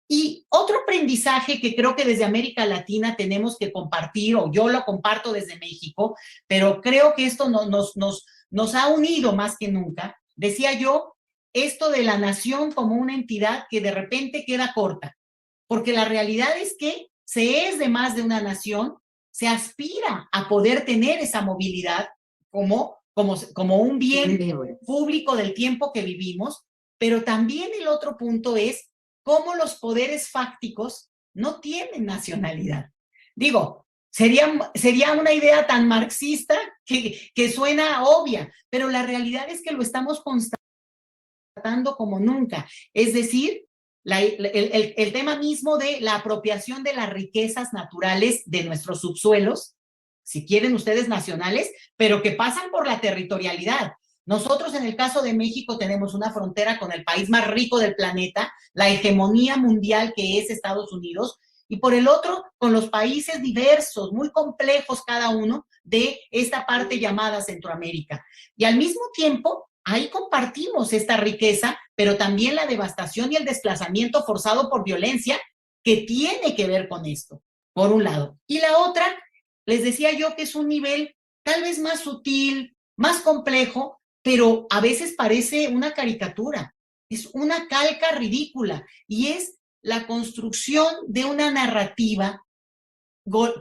Y otro aprendizaje que creo que desde América Latina tenemos que compartir, o yo lo comparto desde México, pero creo que esto nos ha unido más que nunca, decía yo, esto de la nación como una entidad que de repente queda corta, porque la realidad es que se es de más de una nación, se aspira a poder tener esa movilidad como un bien público del tiempo que vivimos, pero también el otro punto es cómo los poderes fácticos no tienen nacionalidad. Digo, Sería una idea tan marxista que suena obvia, pero la realidad es que lo estamos constatando como nunca. Es decir, el tema mismo de la apropiación de las riquezas naturales de nuestros subsuelos, si quieren ustedes nacionales, pero que pasan por la territorialidad. Nosotros en el caso de México tenemos una frontera con el país más rico del planeta, la hegemonía mundial que es Estados Unidos, y por el otro con los países diversos, muy complejos cada uno de esta parte llamada Centroamérica. Y al mismo tiempo, ahí compartimos esta riqueza, pero también la devastación y el desplazamiento forzado por violencia que tiene que ver con esto, por un lado. Y la otra, les decía yo que es un nivel tal vez más sutil, más complejo, pero a veces parece una caricatura, es una calca ridícula y es la construcción de una narrativa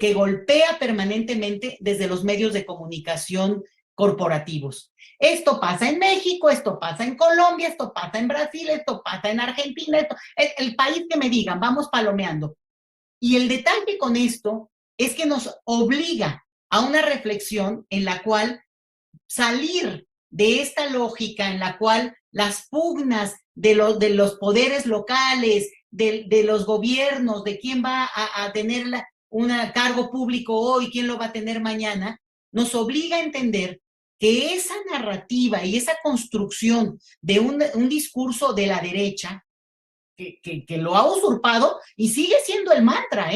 que golpea permanentemente desde los medios de comunicación corporativos. Esto pasa en México, esto pasa en Colombia, esto pasa en Brasil, esto pasa en Argentina, el país que me digan, vamos palomeando. Y el detalle con esto es que nos obliga a una reflexión en la cual salir de esta lógica en la cual las pugnas de los poderes locales, de los gobiernos, de quién va a tener un cargo público hoy, quién lo va a tener mañana, nos obliga a entender que esa narrativa y esa construcción de un discurso de la derecha que lo ha usurpado y sigue siendo el mantra,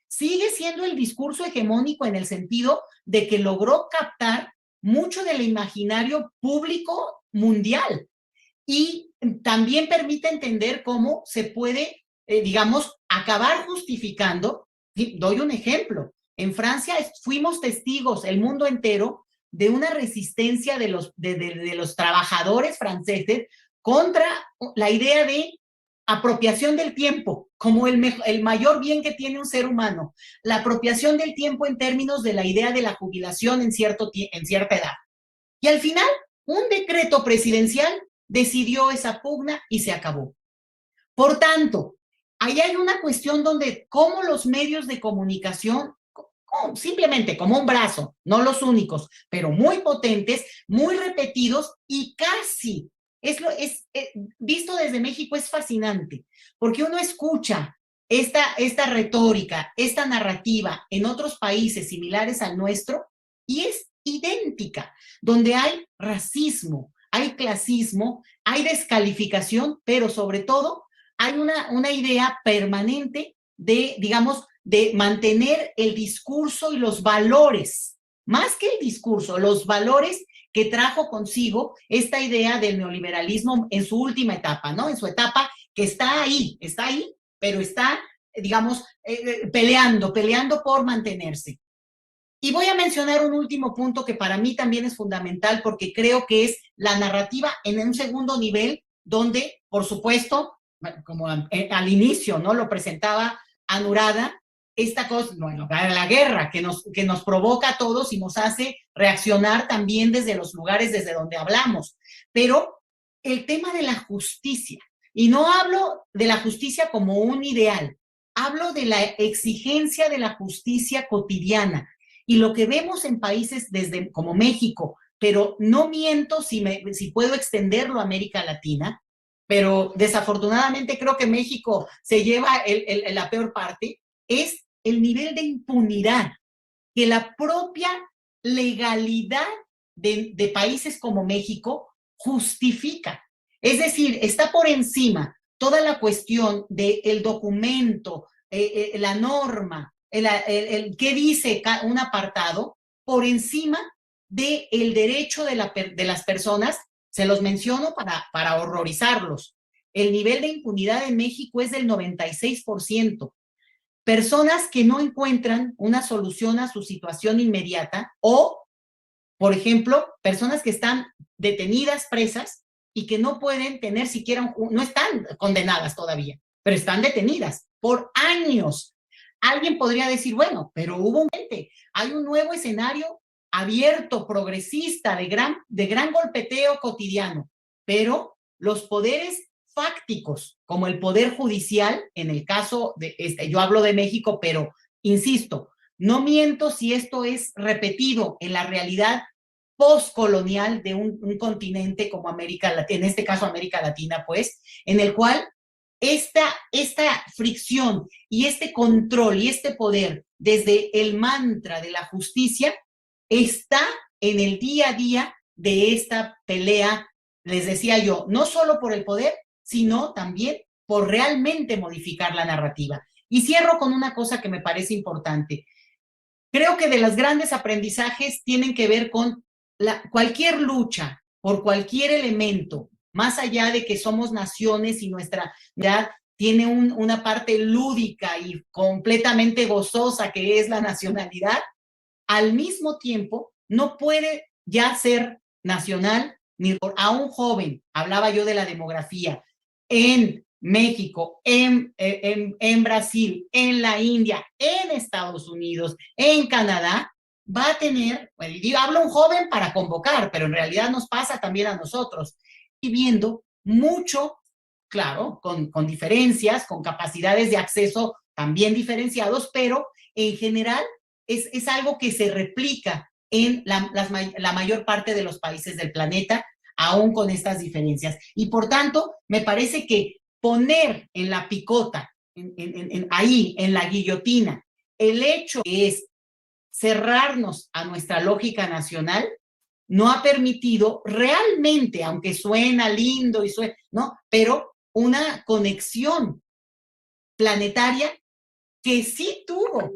sigue siendo el discurso hegemónico en el sentido de que logró captar mucho del imaginario público mundial y también permite entender cómo se puede, digamos, acabar justificando. Doy un ejemplo. En Francia fuimos testigos, el mundo entero, de una resistencia de los trabajadores franceses contra la idea de apropiación del tiempo como el mayor bien que tiene un ser humano, la apropiación del tiempo en términos de la idea de la jubilación en cierta edad. Y al final, un decreto presidencial decidió esa pugna y se acabó. Por tanto, ahí hay una cuestión donde cómo los medios de comunicación, simplemente como un brazo, no los únicos, pero muy potentes, muy repetidos y casi visto desde México es fascinante, porque uno escucha esta retórica, esta narrativa en otros países similares al nuestro y es idéntica, donde hay racismo, hay clasismo, hay descalificación, pero sobre todo hay una idea permanente de, digamos, de mantener el discurso y los valores, más que el discurso, los valores que trajo consigo esta idea del neoliberalismo en su última etapa, ¿no? En su etapa que está ahí, pero está, digamos, peleando por mantenerse. Y voy a mencionar un último punto que para mí también es fundamental porque creo que es la narrativa en un segundo nivel donde, por supuesto, como al inicio, ¿no? Lo presentaba Anuradha, esta cosa, bueno, la guerra que nos provoca a todos y nos hace reaccionar también desde los lugares desde donde hablamos. Pero el tema de la justicia, y no hablo de la justicia como un ideal, hablo de la exigencia de la justicia cotidiana. Y lo que vemos en países como México, pero no miento si puedo extenderlo a América Latina, pero desafortunadamente creo que México se lleva la peor parte, es el nivel de impunidad que la propia legalidad de países como México justifica. Es decir, está por encima toda la cuestión del documento, la norma, qué dice un apartado, por encima del derecho de las personas, se los menciono para horrorizarlos. El nivel de impunidad en México es del 96%. Personas que no encuentran una solución a su situación inmediata o, por ejemplo, personas que están detenidas, presas, y que no pueden tener siquiera, no están condenadas todavía, pero están detenidas por años. Alguien podría decir, bueno, pero hay un nuevo escenario abierto, progresista, de gran golpeteo cotidiano, pero los poderes fácticos, como el poder judicial, en el caso de yo hablo de México, pero insisto, No miento si esto es repetido en la realidad postcolonial de un continente como América Latina, en este caso América Latina, pues, en el cual esta fricción y este control y este poder desde el mantra de la justicia está en el día a día de esta pelea, les decía yo, no solo por el poder, sino también por realmente modificar la narrativa. Y cierro con una cosa que me parece importante. Creo que de los grandes aprendizajes tienen que ver con cualquier lucha por cualquier elemento, más allá de que somos naciones y nuestra edad tiene una parte lúdica y completamente gozosa que es la nacionalidad, al mismo tiempo no puede ya ser nacional ni a un joven, hablaba yo de la demografía, en México, en Brasil, en la India, en Estados Unidos, en Canadá, va a tener, bueno, hablo un joven para convocar, pero en realidad nos pasa también a nosotros, viviendo mucho, claro, con diferencias, con capacidades de acceso también diferenciados, pero en general es algo que se replica en la mayor parte de los países del planeta, aún con estas diferencias. Y por tanto, me parece que poner en la picota, ahí, en la guillotina, el hecho es cerrarnos a nuestra lógica nacional, no ha permitido realmente, aunque suena lindo y suena, ¿no? Pero una conexión planetaria que sí tuvo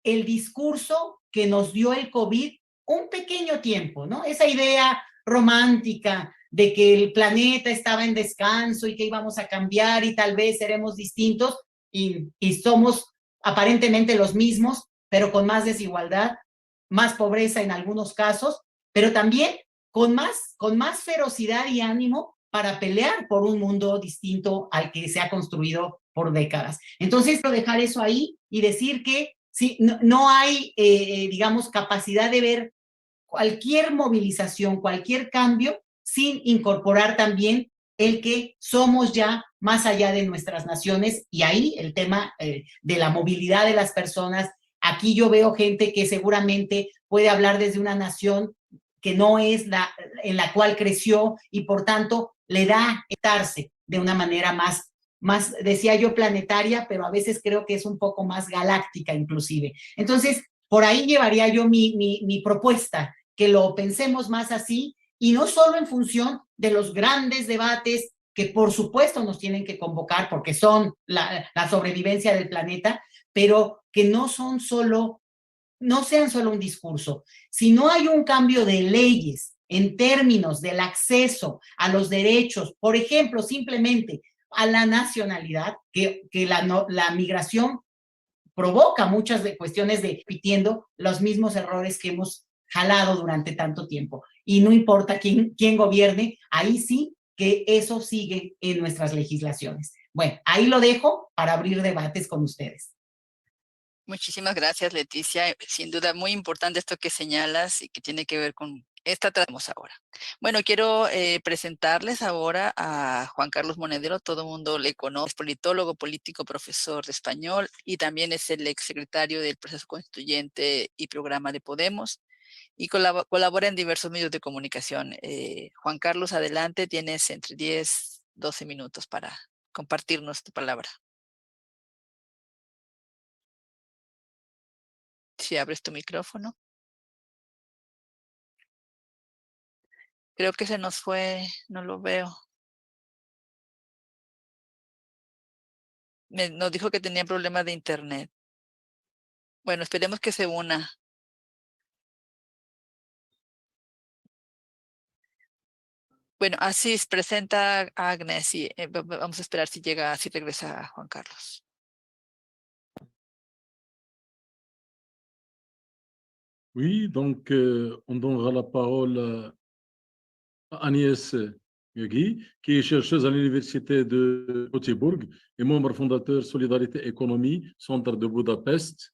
el discurso que nos dio el COVID un pequeño tiempo, ¿no? Esa idea romántica de que el planeta estaba en descanso y que íbamos a cambiar y tal vez seremos distintos y somos aparentemente los mismos, pero con más desigualdad, más pobreza en algunos casos, pero también con más ferocidad y ánimo para pelear por un mundo distinto al que se ha construido por décadas. Entonces, quiero dejar eso ahí y decir que sí, no hay, digamos, capacidad de ver cualquier movilización, cualquier cambio, sin incorporar también el que somos ya más allá de nuestras naciones y ahí el tema de la movilidad de las personas. Aquí yo veo gente que seguramente puede hablar desde una nación que no es en la cual creció y por tanto le da estarse de una manera más, decía yo, planetaria, pero a veces creo que es un poco más galáctica inclusive. Entonces, por ahí llevaría yo mi propuesta, que lo pensemos más así y no solo en función de los grandes debates que por supuesto nos tienen que convocar porque son la sobrevivencia del planeta, pero que no sean solo un discurso. Si no hay un cambio de leyes en términos del acceso a los derechos, por ejemplo, simplemente a la nacionalidad, que la migración provoca muchas cuestiones de repitiendo los mismos errores que hemos jalado durante tanto tiempo. Y no importa quién gobierne, ahí sí que eso sigue en nuestras legislaciones. Bueno, ahí lo dejo para abrir debates con ustedes. Muchísimas gracias, Leticia. Sin duda muy importante esto que señalas y que tiene que ver con esta tratamos ahora. Bueno, quiero presentarles ahora a Juan Carlos Monedero. Todo el mundo le conoce, es politólogo, político, profesor de español y también es el exsecretario del proceso constituyente y programa de Podemos y colabora en diversos medios de comunicación. Juan Carlos, adelante, tienes entre 10, 12 minutos para compartirnos tu palabra. Si abres tu micrófono. Creo que se nos fue, no lo veo. Nos dijo que tenía problemas de internet. Bueno, esperemos que se una. Bueno, así presenta a Agnes y vamos a esperar si regresa Juan Carlos. Oui, donc on donnera la parole à Agnès Guy, qui est chercheuse à l'Université de Göteborg et membre fondateur Solidarité Économie, Centre de Budapest.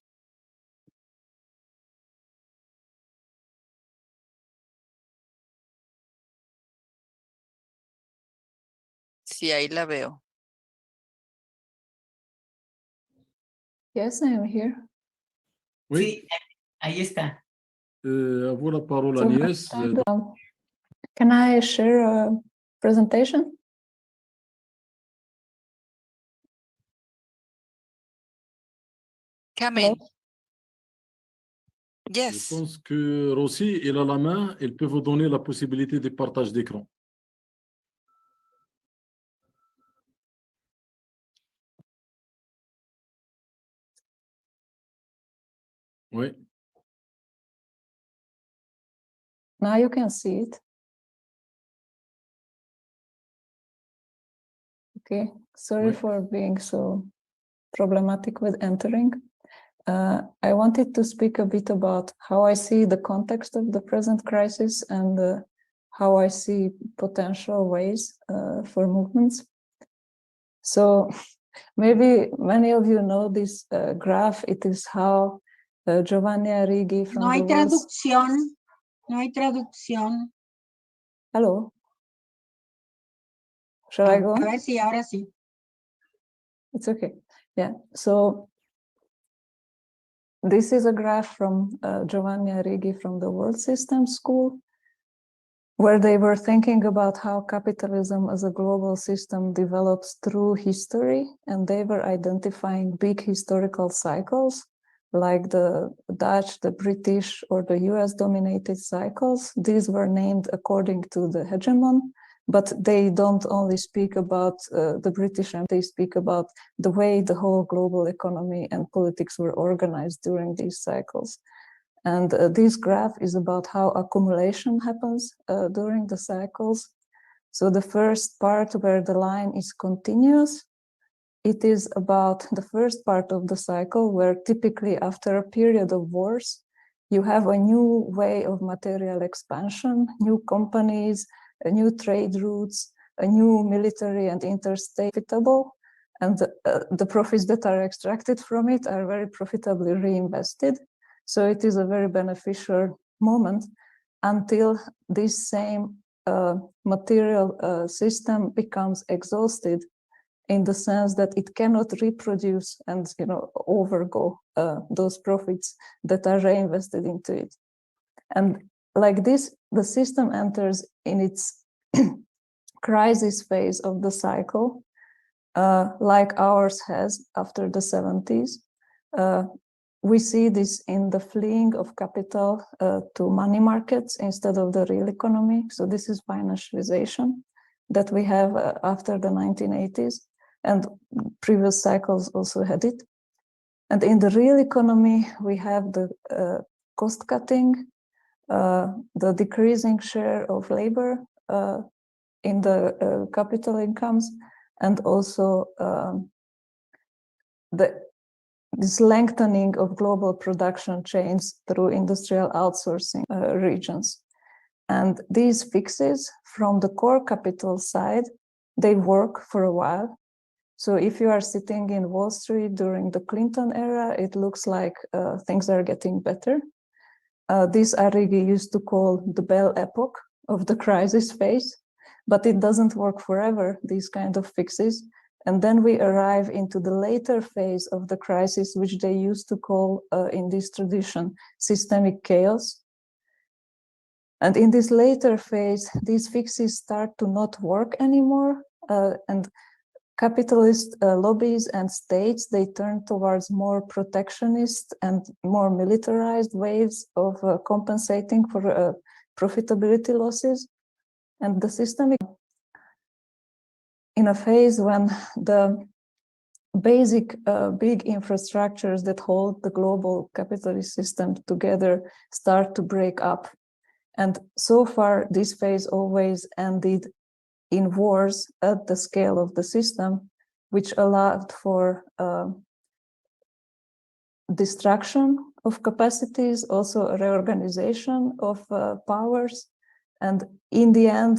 Sí, ahí la veo. Yes, I am here. Oui, Sí, ahí está. à vous la parole, So, Agnès. Can I share a presentation? Come Hello? in. Je Yes. pense que Rossi, il a la main, il peut vous donner la possibilité de partage d'écran. Oui, Now you can see it. Okay, sorry Oui. for being so problematic with entering. I wanted to speak a bit about how I see the context of the present crisis and how I see potential ways for movements. So maybe many of you know this graph. It is how Giovanni Arrighi from No hay the World... traducción, no hay traducción. Hello? Shall I go A on? ver si ahora sí. It's okay. Yeah. So this is a graph from Giovanni Arrighi from the World Systems School, where they were thinking about how capitalism as a global system develops through history, and they were identifying big historical cycles like the Dutch, the British, or the US dominated cycles. These were named according to the hegemon, but they don't only speak about the British, and they speak about the way the whole global economy and politics were organized during these cycles. And this graph is about how accumulation happens during the cycles. So the first part where the line is continuous, it is about the first part of the cycle where typically after a period of wars, you have a new way of material expansion, new companies, new trade routes, a new military and interstate profitable, and the profits that are extracted from it are very profitably reinvested. So it is a very beneficial moment until this same material system becomes exhausted in the sense that it cannot reproduce and overgo those profits that are reinvested into it. And like this, the system enters in its crisis phase of the cycle, like ours has after the 70s. We see this in the fleeing of capital to money markets instead of the real economy. So this is financialization that we have after the 1980s, and previous cycles also had it. And in the real economy, we have the cost cutting, the decreasing share of labor in the capital incomes, and also this lengthening of global production chains through industrial outsourcing regions. And these fixes from the core capital side, they work for a while. So if you are sitting in Wall Street during the Clinton era, it looks like things are getting better. This Arrighi used to call the Bell epoch of the crisis phase, but it doesn't work forever, these kind of fixes. And then we arrive into the later phase of the crisis, which they used to call, in this tradition, systemic chaos. And in this later phase, these fixes start to not work anymore. And capitalist lobbies and states, they turn towards more protectionist and more militarized ways of compensating for profitability losses. And the systemic, in a phase when the basic big infrastructures that hold the global capitalist system together start to break up. And so far, this phase always ended in wars at the scale of the system, which allowed for destruction of capacities, also a reorganization of powers, and in the end,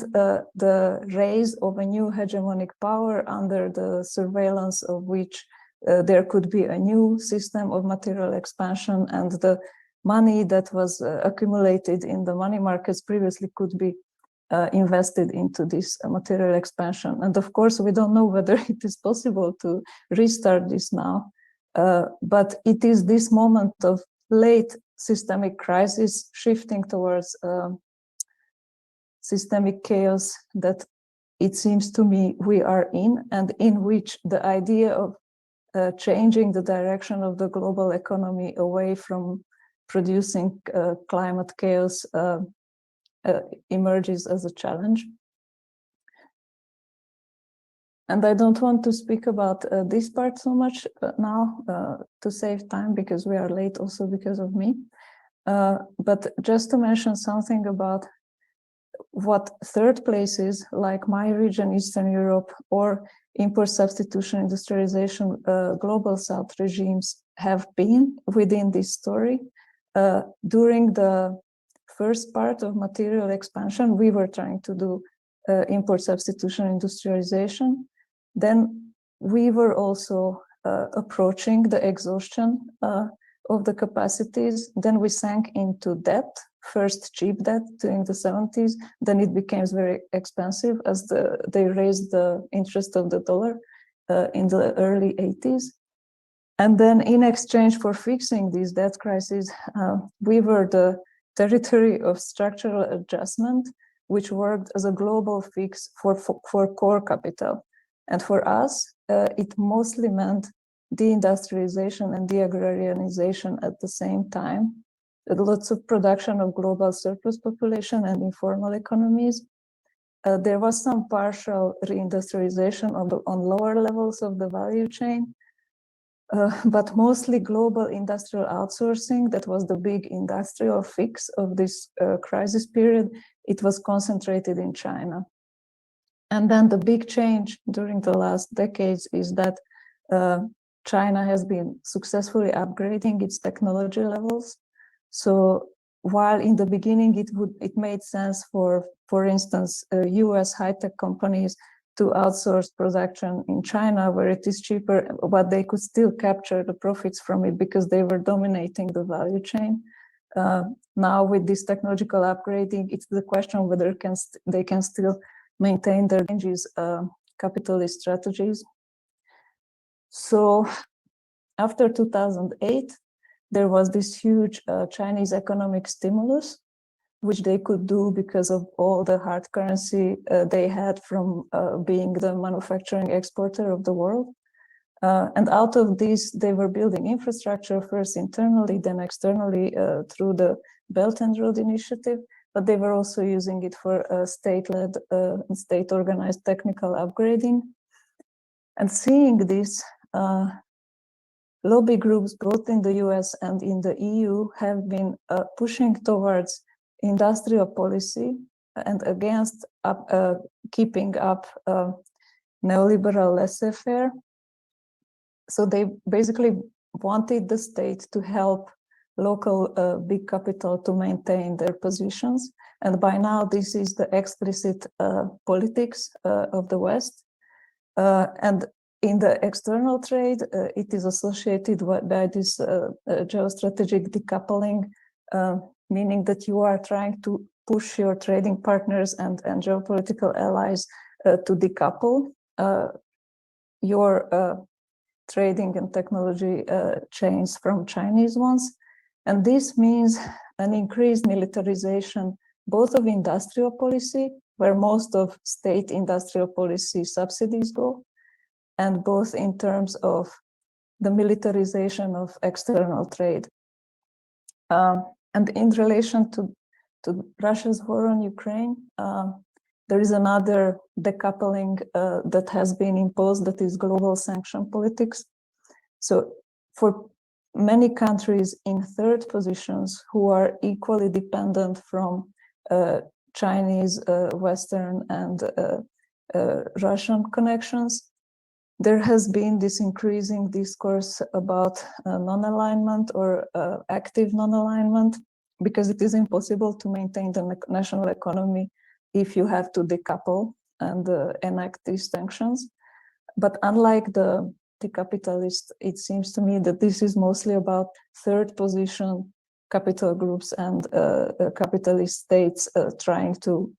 the rise of a new hegemonic power under the surveillance of which there could be a new system of material expansion, and the money that was accumulated in the money markets previously could be invested into this material expansion. And of course, we don't know whether it is possible to restart this now, but it is this moment of late systemic crisis shifting towards systemic chaos that it seems to me we are in, and in which the idea of changing the direction of the global economy away from producing climate chaos emerges as a challenge. And I don't want to speak about this part so much now to save time, because we are late also because of me. But just to mention something about what third places like my region, Eastern Europe, or import substitution, industrialization, global South regimes have been within this story. During the first part of material expansion, we were trying to do import substitution, industrialization. Then we were also approaching the exhaustion of the capacities. Then we sank into debt, first cheap debt during the 70s. Then it became very expensive as they raised the interest of the dollar in the early 80s. And then in exchange for fixing these debt crises, we were the territory of structural adjustment, which worked as a global fix for core capital. And for us, it mostly meant deindustrialization and de-agrarianization at the same time. Lots of production of global surplus population and informal economies. There was some partial reindustrialization on lower levels of the value chain, but mostly global industrial outsourcing. That was the big industrial fix of this crisis period. It was concentrated in China. And then the big change during the last decades is that China has been successfully upgrading its technology levels. So while in the beginning it made sense for instance, US high-tech companies to outsource production in China where it is cheaper, but they could still capture the profits from it because they were dominating the value chain. Now with this technological upgrading, it's the question whether they can still maintain their changes, capitalist strategies. So after 2008, there was this huge Chinese economic stimulus, which they could do because of all the hard currency they had from being the manufacturing exporter of the world. And out of this, they were building infrastructure first internally, then externally through the Belt and Road Initiative. But they were also using it for state-led, state-organized technical upgrading. And seeing this, lobby groups both in the US and in the EU have been pushing towards industrial policy and against keeping up neoliberal laissez-faire. So they basically wanted the state to help local big capital to maintain their positions. And by now, this is the explicit politics of the West. And in the external trade, it is associated by this geostrategic decoupling, meaning that you are trying to push your trading partners and geopolitical allies to decouple your trading and technology chains from Chinese ones. And this means an increased militarization, both of industrial policy, where most of state industrial policy subsidies go, and both in terms of the militarization of external trade. And in relation to Russia's war on Ukraine, there is another decoupling that has been imposed, that is global sanction politics. So for many countries in third positions who are equally dependent from Chinese, Western, and Russian connections, there has been this increasing discourse about non-alignment or active non-alignment, because it is impossible to maintain the national economy if you have to decouple and enact these sanctions. But unlike the capitalist, it seems to me that this is mostly about third position capital groups and capitalist states trying to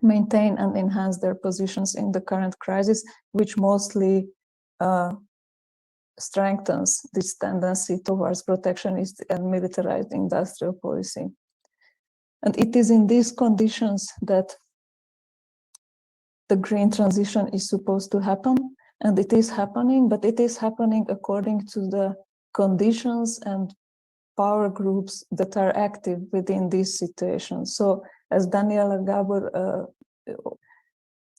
maintain and enhance their positions in the current crisis, which mostly strengthens this tendency towards protectionist and militarized industrial policy. And it is in these conditions that the green transition is supposed to happen, and it is happening, but it is happening according to the conditions and power groups that are active within these situations. So as Daniela Gabor,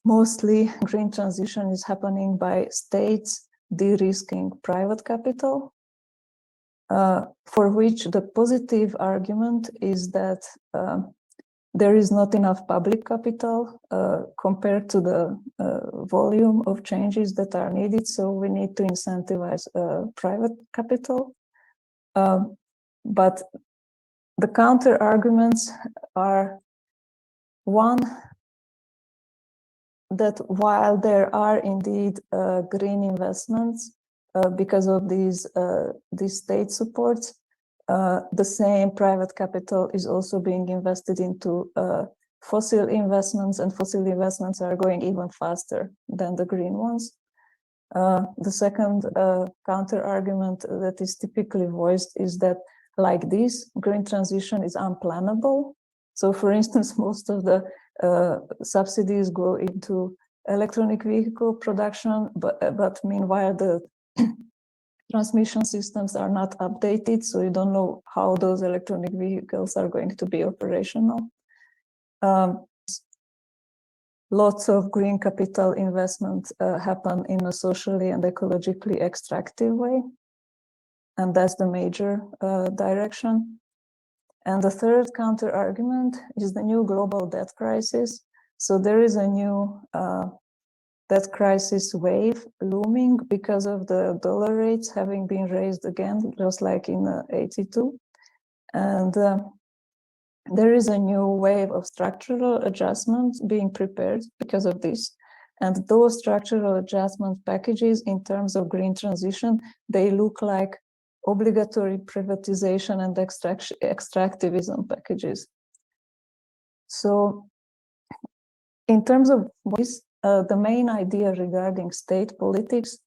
mostly green transition is happening by states de-risking private capital, for which the positive argument is that there is not enough public capital compared to the volume of changes that are needed, so we need to incentivize private capital. But the counter arguments are, one, that while there are indeed green investments because of these state supports, the same private capital is also being invested into fossil investments, and fossil investments are going even faster than the green ones. The second counter argument that is typically voiced is that, like this, green transition is unplannable. So, for instance, most of the subsidies go into electronic vehicle production, but meanwhile the transmission systems are not updated, so you don't know how those electronic vehicles are going to be operational. Lots of green capital investments happen in a socially and ecologically extractive way, and that's the major direction. And the third counter argument is the new global debt crisis. So there is a new debt crisis wave looming because of the dollar rates having been raised again, just like in '82. And there is a new wave of structural adjustments being prepared because of this. And those structural adjustment packages in terms of green transition, they look like obligatory privatization and extractivism packages. So in terms of this, the main idea regarding state politics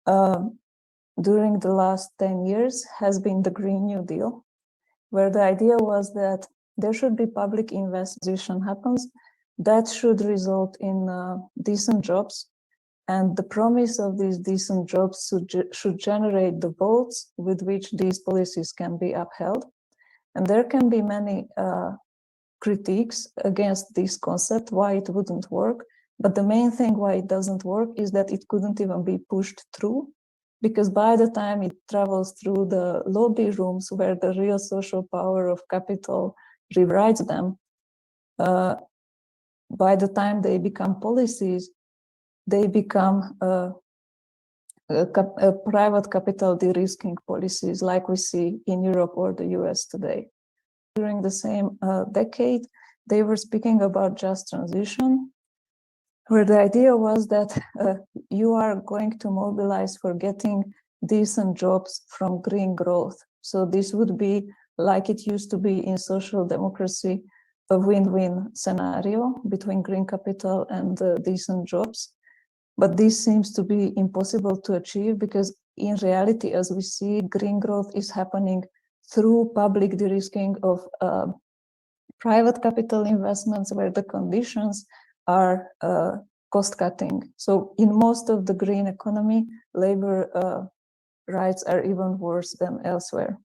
during the last 10 years has been the Green New Deal, where the idea was that there should be public investment happens that should result in decent jobs. And the promise of these decent jobs should generate the votes with which these policies can be upheld. And there can be many critiques against this concept, why it wouldn't work. But the main thing why it doesn't work is that it couldn't even be pushed through, because by the time it travels through the lobby rooms where the real social power of capital rewrites them, by the time they become policies, they become private capital de-risking policies like we see in Europe or the US today. During the same decade, they were speaking about just transition, where the idea was that you are going to mobilize for getting decent jobs from green growth. So this would be like it used to be in social democracy, a win-win scenario between green capital and decent jobs. But this seems to be impossible to achieve because in reality, as we see, green growth is happening through public de-risking of private capital investments where the conditions are cost-cutting. So in most of the green economy, labor rights are even worse than elsewhere.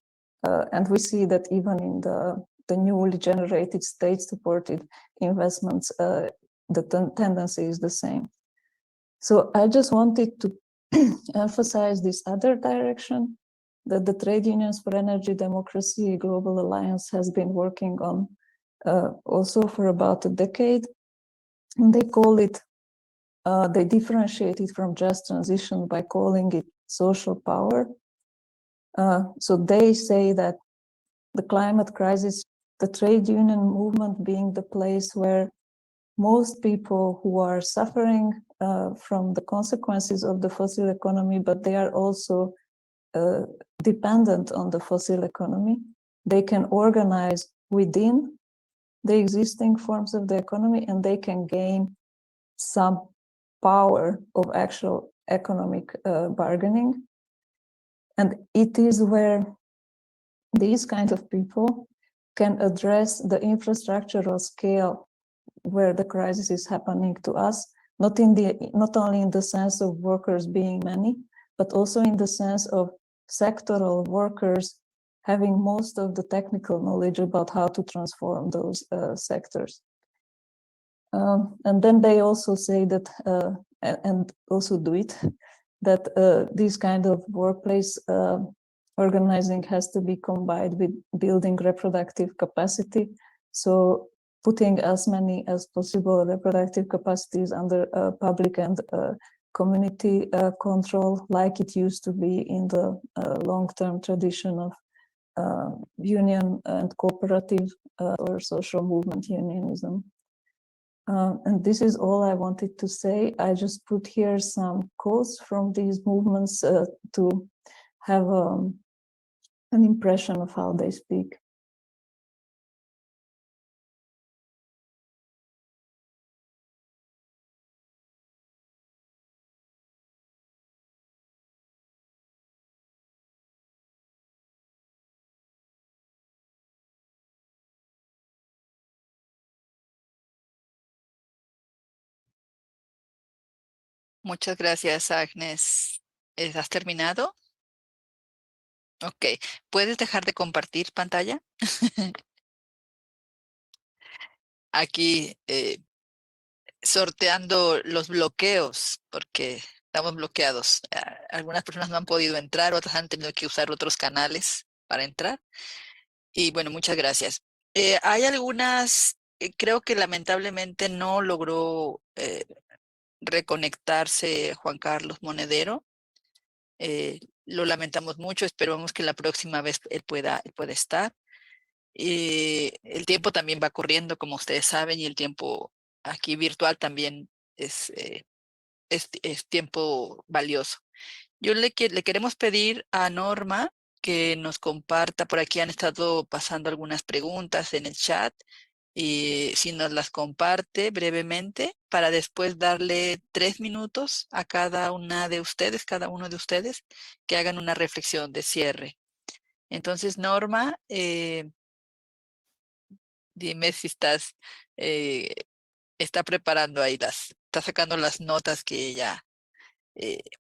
And we see that even in the newly generated state-supported investments, the tendency is the same. So I just wanted to emphasize this other direction that the Trade Unions for Energy Democracy Global Alliance has been working on also for about a decade. And they call it, they differentiate it from just transition by calling it social power. So they say that the climate crisis, the trade union movement being the place where most people who are suffering from the consequences of the fossil economy, but they are also dependent on the fossil economy, they can organize within the existing forms of the economy and they can gain some power of actual economic bargaining. And it is where these kind of people can address the infrastructural scale where the crisis is happening to us, not only in the sense of workers being many, but also in the sense of sectoral workers having most of the technical knowledge about how to transform those sectors. And then they also say that, and also do it, that this kind of workplace organizing has to be combined with building reproductive capacity. So putting as many as possible reproductive capacities under public and community control, like it used to be in the long-term tradition of union and cooperative or social movement unionism. And this is all I wanted to say. I just put here some quotes from these movements to have an impression of how they speak. Muchas gracias, Agnes. ¿Has terminado? Ok. ¿Puedes dejar de compartir pantalla? Aquí sorteando los bloqueos, porque estamos bloqueados. Algunas personas no han podido entrar, otras han tenido que usar otros canales para entrar. Y bueno, muchas gracias. Hay algunas, creo que lamentablemente no logró reconectarse Juan Carlos Monedero. Lo lamentamos mucho, esperamos que la próxima vez él pueda estar. El tiempo también va corriendo, como ustedes saben, y el tiempo aquí virtual también es tiempo valioso. Le queremos pedir a Norma que nos comparta, por aquí han estado pasando algunas preguntas en el chat, y si nos las comparte brevemente para después darle 3 minutos a cada uno de ustedes, que hagan una reflexión de cierre. Entonces, Norma, dime si está preparando ahí está sacando las notas que ella.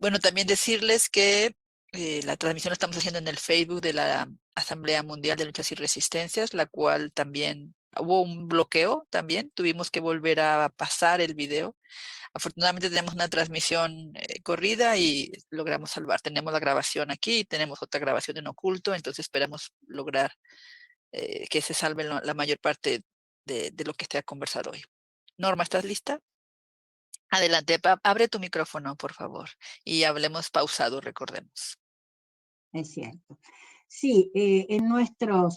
Bueno, también decirles que la transmisión la estamos haciendo en el Facebook de la Asamblea Mundial de Luchas y Resistencias, la cual también hubo un bloqueo también, tuvimos que volver a pasar el video. Afortunadamente tenemos una transmisión corrida y logramos salvar. Tenemos la grabación aquí, tenemos otra grabación en oculto, entonces esperamos lograr que se salve la mayor parte de lo que se ha conversado hoy. Norma, ¿estás lista? Adelante, abre tu micrófono, por favor, y hablemos pausado, recordemos. Es cierto. Sí, en nuestro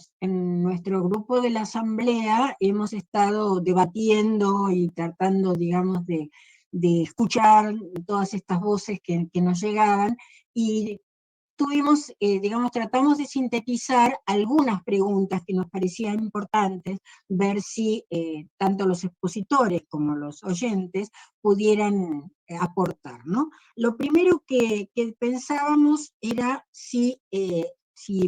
grupo de la asamblea hemos estado debatiendo y tratando, digamos, de escuchar todas estas voces que nos llegaban, y tuvimos, digamos, tratamos de sintetizar algunas preguntas que nos parecían importantes, ver si tanto los expositores como los oyentes pudieran aportar, ¿no? Lo primero que pensábamos era si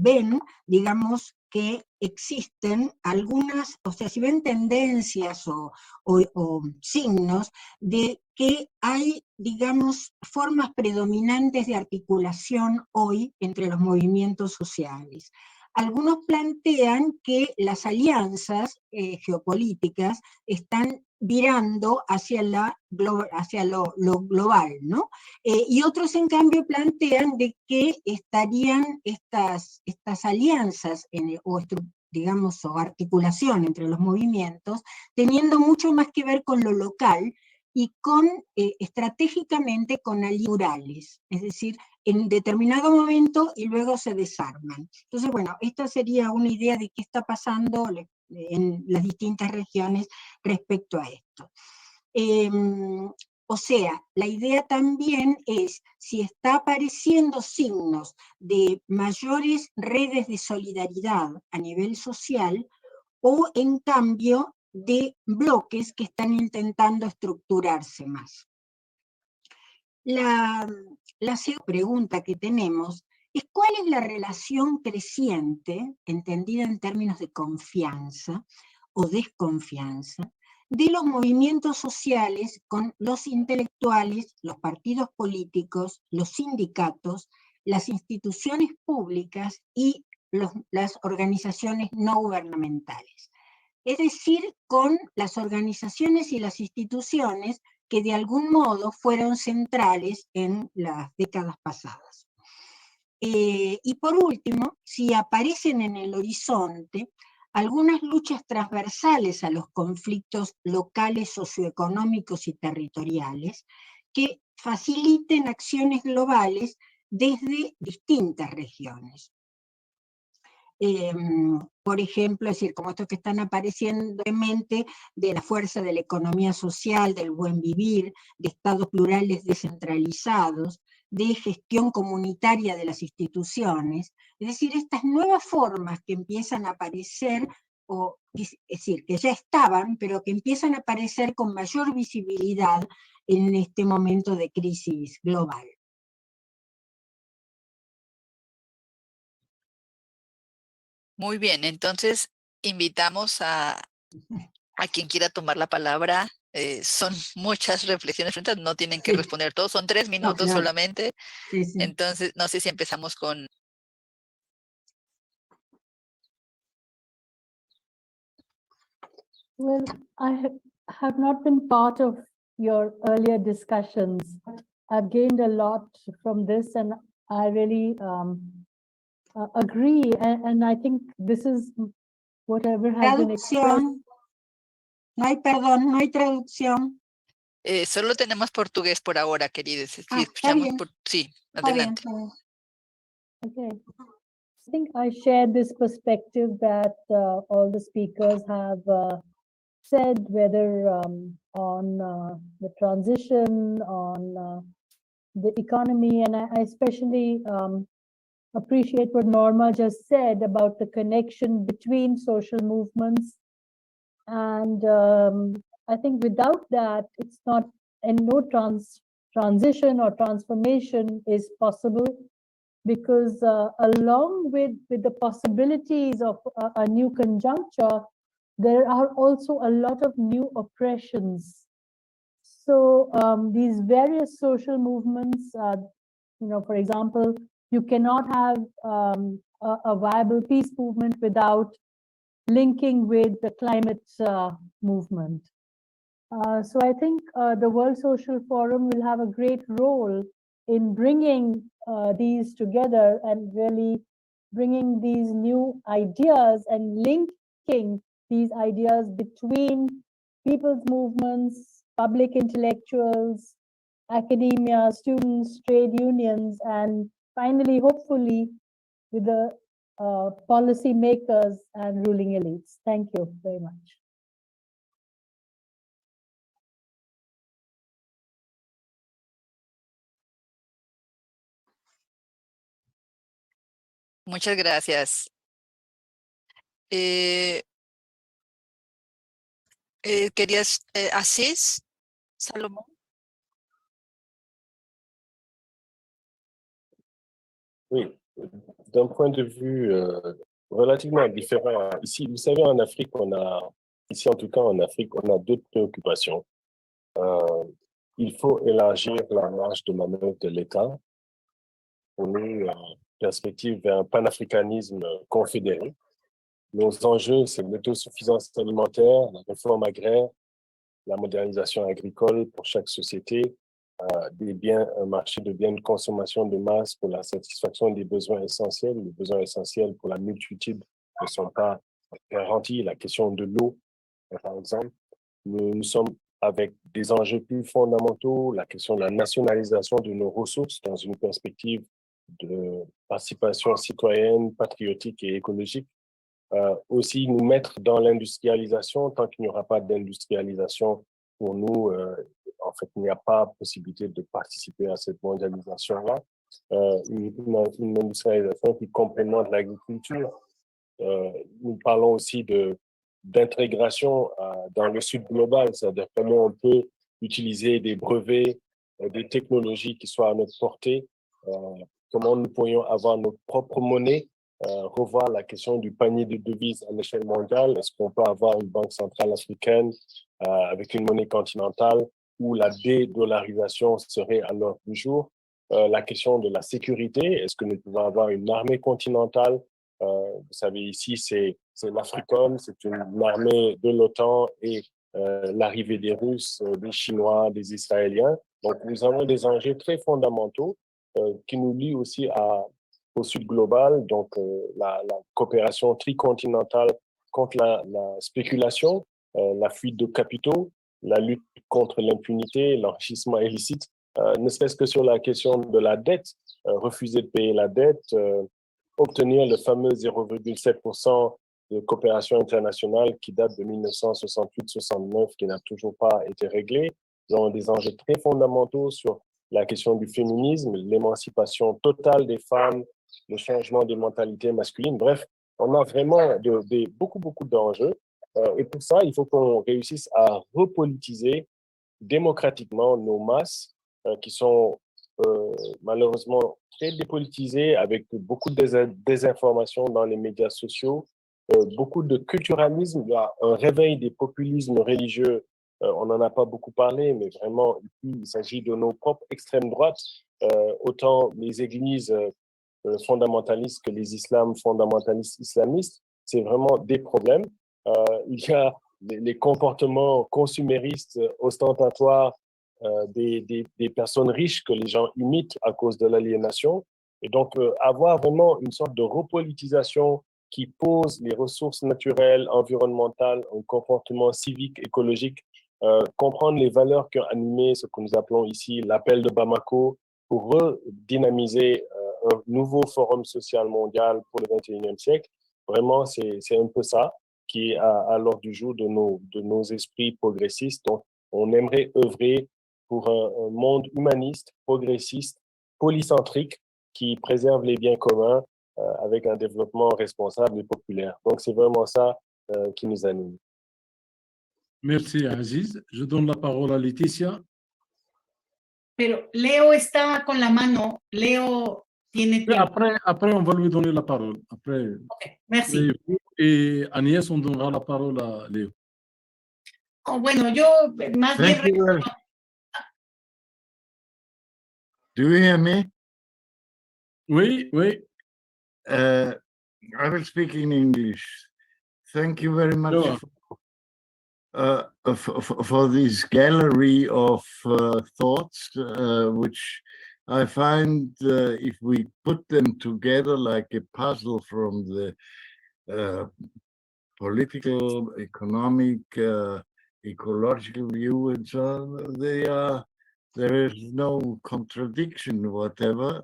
ven, digamos, que existen algunas, o sea, si ven tendencias o signos de que hay, digamos, formas predominantes de articulación hoy entre los movimientos sociales. Algunos plantean que las alianzas geopolíticas están virando hacia lo global, ¿no? Y otros, en cambio, plantean de que estarían estas alianzas digamos, o articulación entre los movimientos, teniendo mucho más que ver con lo local y estratégicamente con aliurales, es decir, en determinado momento y luego se desarman. Entonces, bueno, esta sería una idea de qué está pasando en las distintas regiones respecto a esto. O sea, la idea también es si está apareciendo signos de mayores redes de solidaridad a nivel social, o en cambio de bloques que están intentando estructurarse más. La segunda pregunta que tenemos es cuál es la relación creciente, entendida en términos de confianza o desconfianza, de los movimientos sociales con los intelectuales, los partidos políticos, los sindicatos, las instituciones públicas y las organizaciones no gubernamentales. Es decir, con las organizaciones y las instituciones que de algún modo fueron centrales en las décadas pasadas. Y por último, si aparecen en el horizonte algunas luchas transversales a los conflictos locales, socioeconómicos y territoriales que faciliten acciones globales desde distintas regiones. Por ejemplo, es decir, como estos que están apareciendo en mente, de la fuerza de la economía social, del buen vivir, de estados plurales descentralizados, de gestión comunitaria de las instituciones, es decir, estas nuevas formas que empiezan a aparecer, es decir, que ya estaban, pero que empiezan a aparecer con mayor visibilidad en este momento de crisis global. Muy bien, entonces invitamos a quien quiera tomar la palabra. Son muchas reflexiones, no tienen que Sí. responder todos, son 3 minutos claro. solamente. Sí, sí. Entonces, no sé si empezamos con... Well, I have not been part of your earlier discussions. I've gained a lot from this, and I really agree. And I think this is whatever has been expressed. Traducción. No hay perdón, no hay traducción. Solo tenemos portugués por ahora, queridos. Si Está escuchamos bien. sí, Está bien, adelante. está bien. Okay. I think I share this perspective that all the speakers have said, whether on the transition, on the economy, and I especially appreciate what Norma just said about the connection between social movements. And I think without that, it's not, and no transition or transformation is possible, because along with the possibilities of a new conjuncture, there are also a lot of new oppressions. So these various social movements, for example, you cannot have a viable peace movement without linking with the climate movement. So I think the World Social Forum will have a great role in bringing these together and really bringing these new ideas and linking these ideas between people's movements, public intellectuals, academia, students, trade unions, and finally, hopefully, with the policy makers and ruling elites. Thank you very much. Muchas gracias. ¿Querías, Asís, Salomón? Oui, d'un point de vue relativement différent. Ici, vous savez, en Afrique, ici en tout cas en Afrique, on a deux préoccupations. Il faut élargir la marge de manœuvre de l'État pour nous, perspective vers un panafricanisme confédéré. Nos enjeux, c'est l'autosuffisance alimentaire, la réforme agraire, la modernisation agricole pour chaque société, un marché de biens de consommation de masse pour la satisfaction des besoins essentiels. Les besoins essentiels pour la multitude ne sont pas garantis. La question de l'eau, par exemple, nous sommes avec des enjeux plus fondamentaux, la question de la nationalisation de nos ressources dans une perspective de participation citoyenne, patriotique et écologique. Aussi nous mettre dans l'industrialisation. Tant qu'il n'y aura pas d'industrialisation, pour nous, en fait, il n'y a pas possibilité de participer à cette mondialisation-là. Une industrialisation qui complémente l'agriculture. Nous parlons aussi d'intégration dans le sud global, c'est-à-dire comment on peut utiliser des brevets, des technologies qui soient à notre portée comment nous pourrions avoir notre propre monnaie, revoir la question du panier de devises à l'échelle mondiale. Est-ce qu'on peut avoir une banque centrale africaine avec une monnaie continentale où la dédollarisation serait à l'ordre du jour? La question de la sécurité, est-ce que nous pouvons avoir une armée continentale? Vous savez, ici, c'est l'Africom, c'est une armée de l'OTAN et l'arrivée des Russes, des Chinois, des Israéliens. Donc, nous avons des enjeux très fondamentaux qui nous lient aussi au Sud global, donc la coopération tricontinentale contre la spéculation, la fuite de capitaux, la lutte contre l'impunité, l'enrichissement illicite, ne serait-ce que sur la question de la dette, refuser de payer la dette, obtenir le fameux 0,7% de coopération internationale qui date de 1968-69, qui n'a toujours pas été réglé. Nous avons des enjeux très fondamentaux sur la question du féminisme, l'émancipation totale des femmes, le changement des mentalités masculines. Bref, on a vraiment beaucoup d'enjeux. Et pour ça, il faut qu'on réussisse à repolitiser démocratiquement nos masses qui sont malheureusement très dépolitisées avec beaucoup de désinformation dans les médias sociaux, beaucoup de culturalisme, il y a un réveil des populismes religieux. On n'en a pas beaucoup parlé, mais vraiment, il s'agit de nos propres extrêmes droites, autant les églises fondamentalistes que les islams fondamentalistes islamistes. C'est vraiment des problèmes. Il y a les comportements consuméristes ostentatoires des personnes riches que les gens imitent à cause de l'aliénation. Et donc, avoir vraiment une sorte de repolitisation qui pose les ressources naturelles, environnementales, un comportement civique, écologique, comprendre les valeurs qui ont animé ce que nous appelons ici l'appel de Bamako pour redynamiser un nouveau forum social mondial pour le 21e siècle. Vraiment, c'est un peu ça qui est à l'ordre du jour de nos esprits progressistes. Donc, on aimerait œuvrer pour un monde humaniste, progressiste, polycentrique, qui préserve les biens communs avec un développement responsable et populaire. Donc, c'est vraiment ça qui nous anime. Merci, Aziz. Je donne la parole à Laetitia. Pero Leo está con la mano. Leo tiene tiempo. Après, on va lui donner la parole. Après, Okay, merci. et Agnès, on donnera la parole à Léo. Oh, bueno, yo más bien... Do you hear me? Oui, oui. I will speak in English. Thank you very much for this gallery of thoughts, which I find if we put them together like a puzzle from the political, economic, ecological view and so on, there is no contradiction whatever.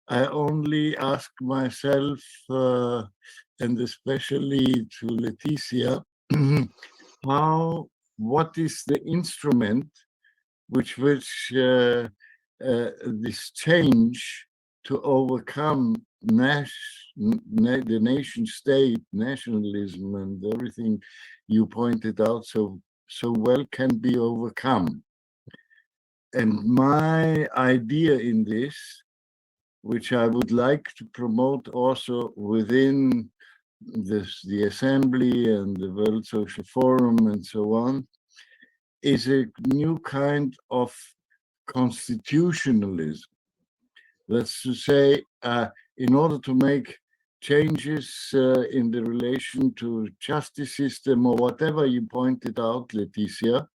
I only ask myself, and especially to Laetitia, what is the instrument which this change to overcome the nation state, nationalism, and everything you pointed out so well can be overcome. And my idea in this, which I would like to promote also within the Assembly and the World Social Forum and so on, is a new kind of constitutionalism. That's to say, in order to make changes in the relation to justice system or whatever you pointed out, Laetitia,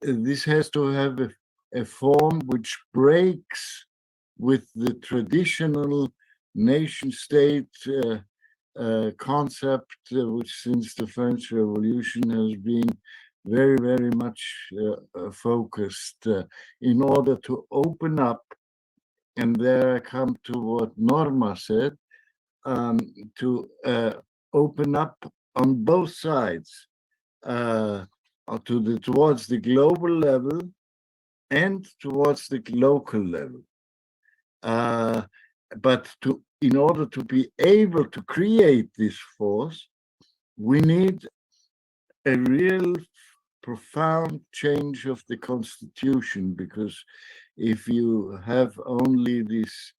this has to have a form which breaks with the traditional nation-state concept, which since the French Revolution has been very, very much focused in order to open up, and there I come to what Norma said, to open up on both sides, towards the global level and towards the local level. But in order to be able to create this force, we need a real profound change of the constitution, because if you have only this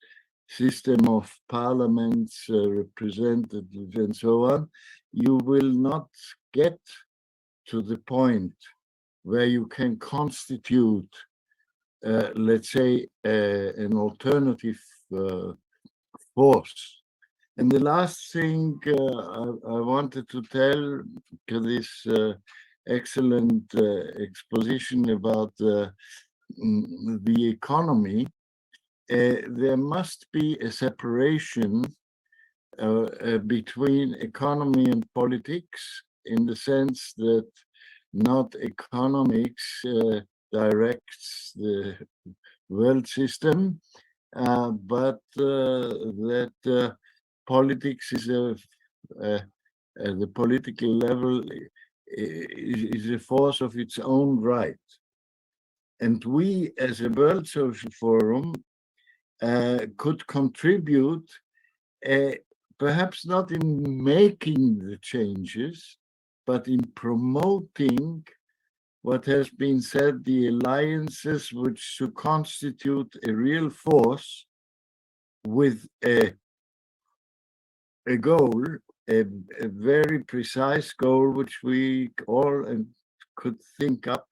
system of parliaments, representatives, and so on, you will not get to the point where you can constitute, let's say, an alternative force. And the last thing I wanted to tell to this excellent exposition about the economy, there must be a separation between economy and politics, in the sense that not economics directs the world system, but that politics is the political level is a force of its own right. And we, as a World Social Forum, could contribute, perhaps not in making the changes, but in promoting what has been said, the alliances which should constitute a real force with a goal, a very precise goal, which we all could think up,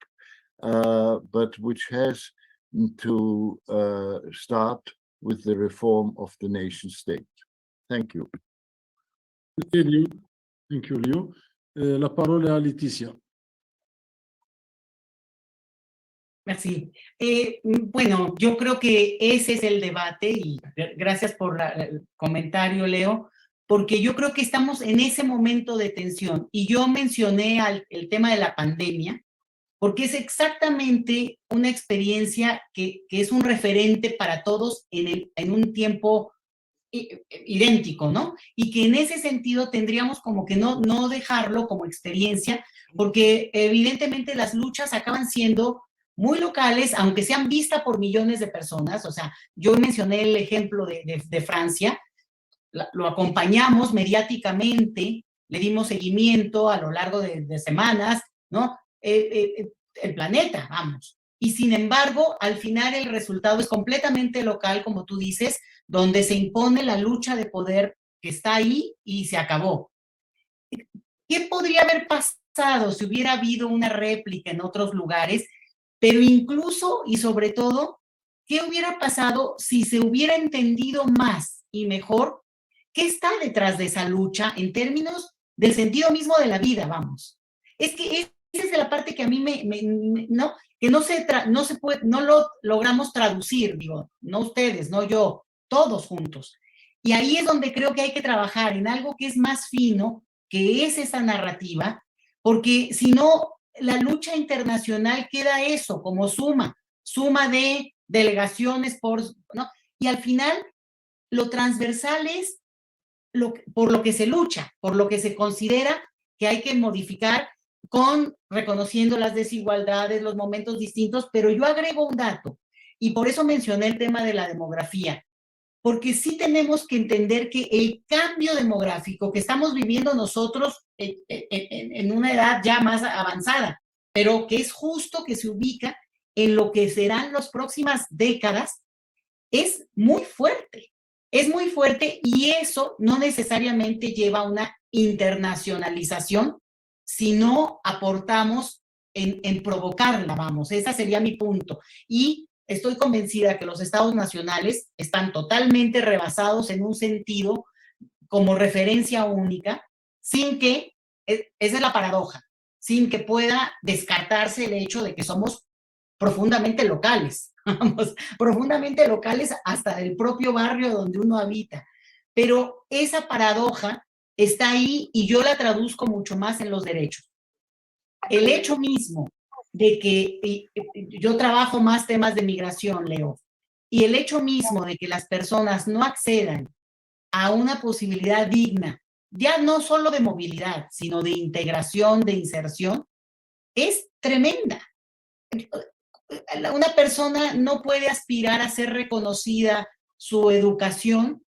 but which has to start with the reform of the nation state. Thank you. Thank you, Thank you, Leo. La parole est à Laetitia. Merci. Bueno, yo creo que ese es el debate y gracias por el comentario, Leo, porque yo creo que estamos en ese momento de tensión y yo mencioné el tema de la pandemia porque es exactamente una experiencia que es un referente para todos en un tiempo idéntico, ¿no? Y que en ese sentido tendríamos como que no dejarlo como experiencia, porque evidentemente las luchas acaban siendo muy locales, aunque sean vistas por millones de personas. O sea, yo mencioné el ejemplo de Francia, lo acompañamos mediáticamente, le dimos seguimiento a lo largo de semanas, ¿no? El planeta, vamos. Y sin embargo, al final el resultado es completamente local, como tú dices, donde se impone la lucha de poder que está ahí y se acabó. ¿Qué podría haber pasado si hubiera habido una réplica en otros lugares? Pero incluso y sobre todo, ¿qué hubiera pasado si se hubiera entendido más y mejor qué está detrás de esa lucha en términos del sentido mismo de la vida, vamos? Es que esa es la parte que a mí no, que no lo logramos traducir, digo, no ustedes, no yo, todos juntos. Y ahí es donde creo que hay que trabajar en algo que es más fino, que es esa narrativa, porque si no, la lucha internacional queda eso, como suma de delegaciones ¿no? Y al final, lo transversal es por lo que se lucha, por lo que se considera que hay que modificar, reconociendo las desigualdades, los momentos distintos, pero yo agrego un dato, y por eso mencioné el tema de la demografía, porque sí tenemos que entender que el cambio demográfico que estamos viviendo nosotros en una edad ya más avanzada, pero que es justo que se ubica en lo que serán las próximas décadas, es muy fuerte. Es muy fuerte y eso no necesariamente lleva a una internacionalización, si no aportamos en provocarla, vamos. Ese sería mi punto. Y estoy convencida que los estados nacionales están totalmente rebasados en un sentido como referencia única, sin que, esa es la paradoja, sin que pueda descartarse el hecho de que somos profundamente locales, vamos, profundamente locales hasta del propio barrio donde uno habita. Pero esa paradoja está ahí y yo la traduzco mucho más en los derechos. El hecho mismo de que yo trabajo más temas de migración, Leo, y el hecho mismo de que las personas no accedan a una posibilidad digna, ya no solo de movilidad, sino de integración, de inserción, es tremenda. Una persona no puede aspirar a ser reconocida su educación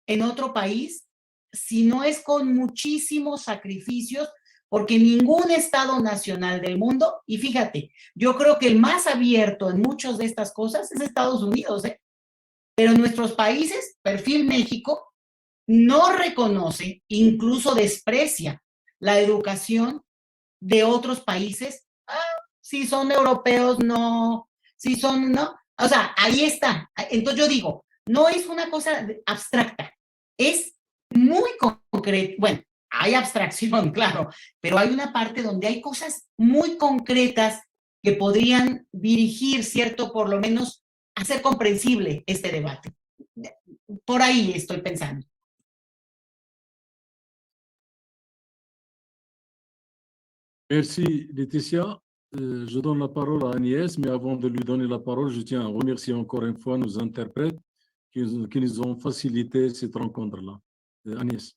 en otro país si no es con muchísimos sacrificios, porque ningún estado nacional del mundo, y fíjate, yo creo que el más abierto en muchas de estas cosas es Estados Unidos, Pero nuestros países, perfil México, no reconoce, incluso desprecia la educación de otros países. Si son europeos, no. Si son, no. O sea, ahí está. Entonces yo digo, no es una cosa abstracta, es muy concreto. Bueno, hay abstracción, claro, pero hay una parte donde hay cosas muy concretas que podrían dirigir, ¿cierto? Por lo menos hacer comprensible este debate. Por ahí estoy pensando. Merci, Laetitia. Je donne la parole à Agnès, mais avant de lui donner la parole, je tiens à remercier encore une fois nos interprètes qui nous ont facilité cette rencontre-là. Agnès.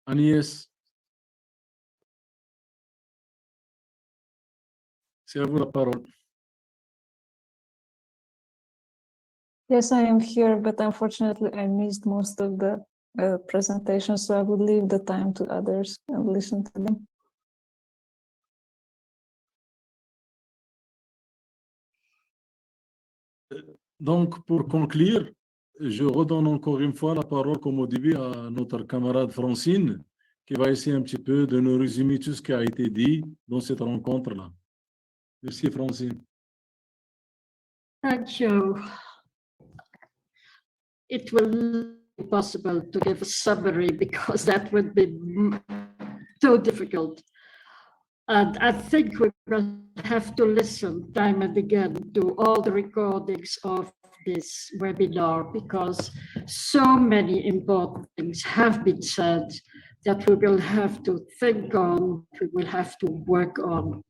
Agnès. C'est à vous la parole. Yes, I am here, but unfortunately I missed most of the presentation, so I would leave the time to others and listen to them. Donc, pour conclure, je redonne encore une fois la parole, comme au début, à notre camarade Francine, qui va essayer un petit peu de nous résumer tout ce qui a été dit dans cette rencontre-là. Merci, Francine. Thank you. It will be possible to give a summary because that would be too difficult. And I think we will have to listen time and again to all the recordings of this webinar because so many important things have been said that we will have to think on, we will have to work on.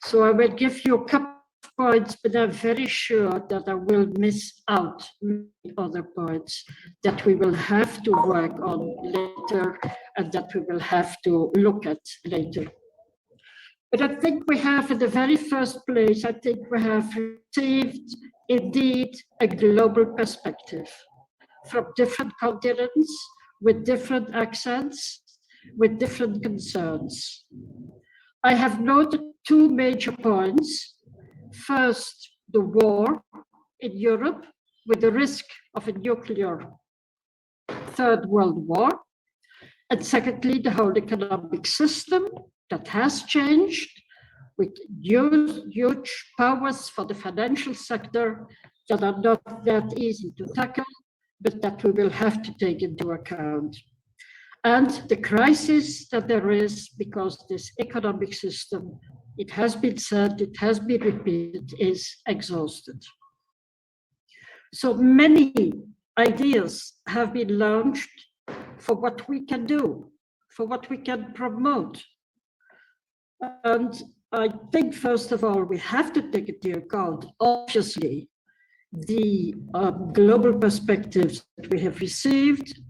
So I will give you a couple of points, but I'm very sure that I will miss out many other points that we will have to work on later and that we will have to look at later. But I think we have, in the very first place, I think we have received indeed a global perspective from different continents, with different accents, with different concerns. I have noted two major points. First, the war in Europe, with the risk of a nuclear Third World War. And secondly, the whole economic system that has changed with huge powers for the financial sector that are not that easy to tackle, but that we will have to take into account. And the crisis that there is because this economic system, it has been said, it has been repeated, is exhausted. So many ideas have been launched for what we can do, for what we can promote. And I think, first of all, we have to take into account, obviously, the global perspectives that we have received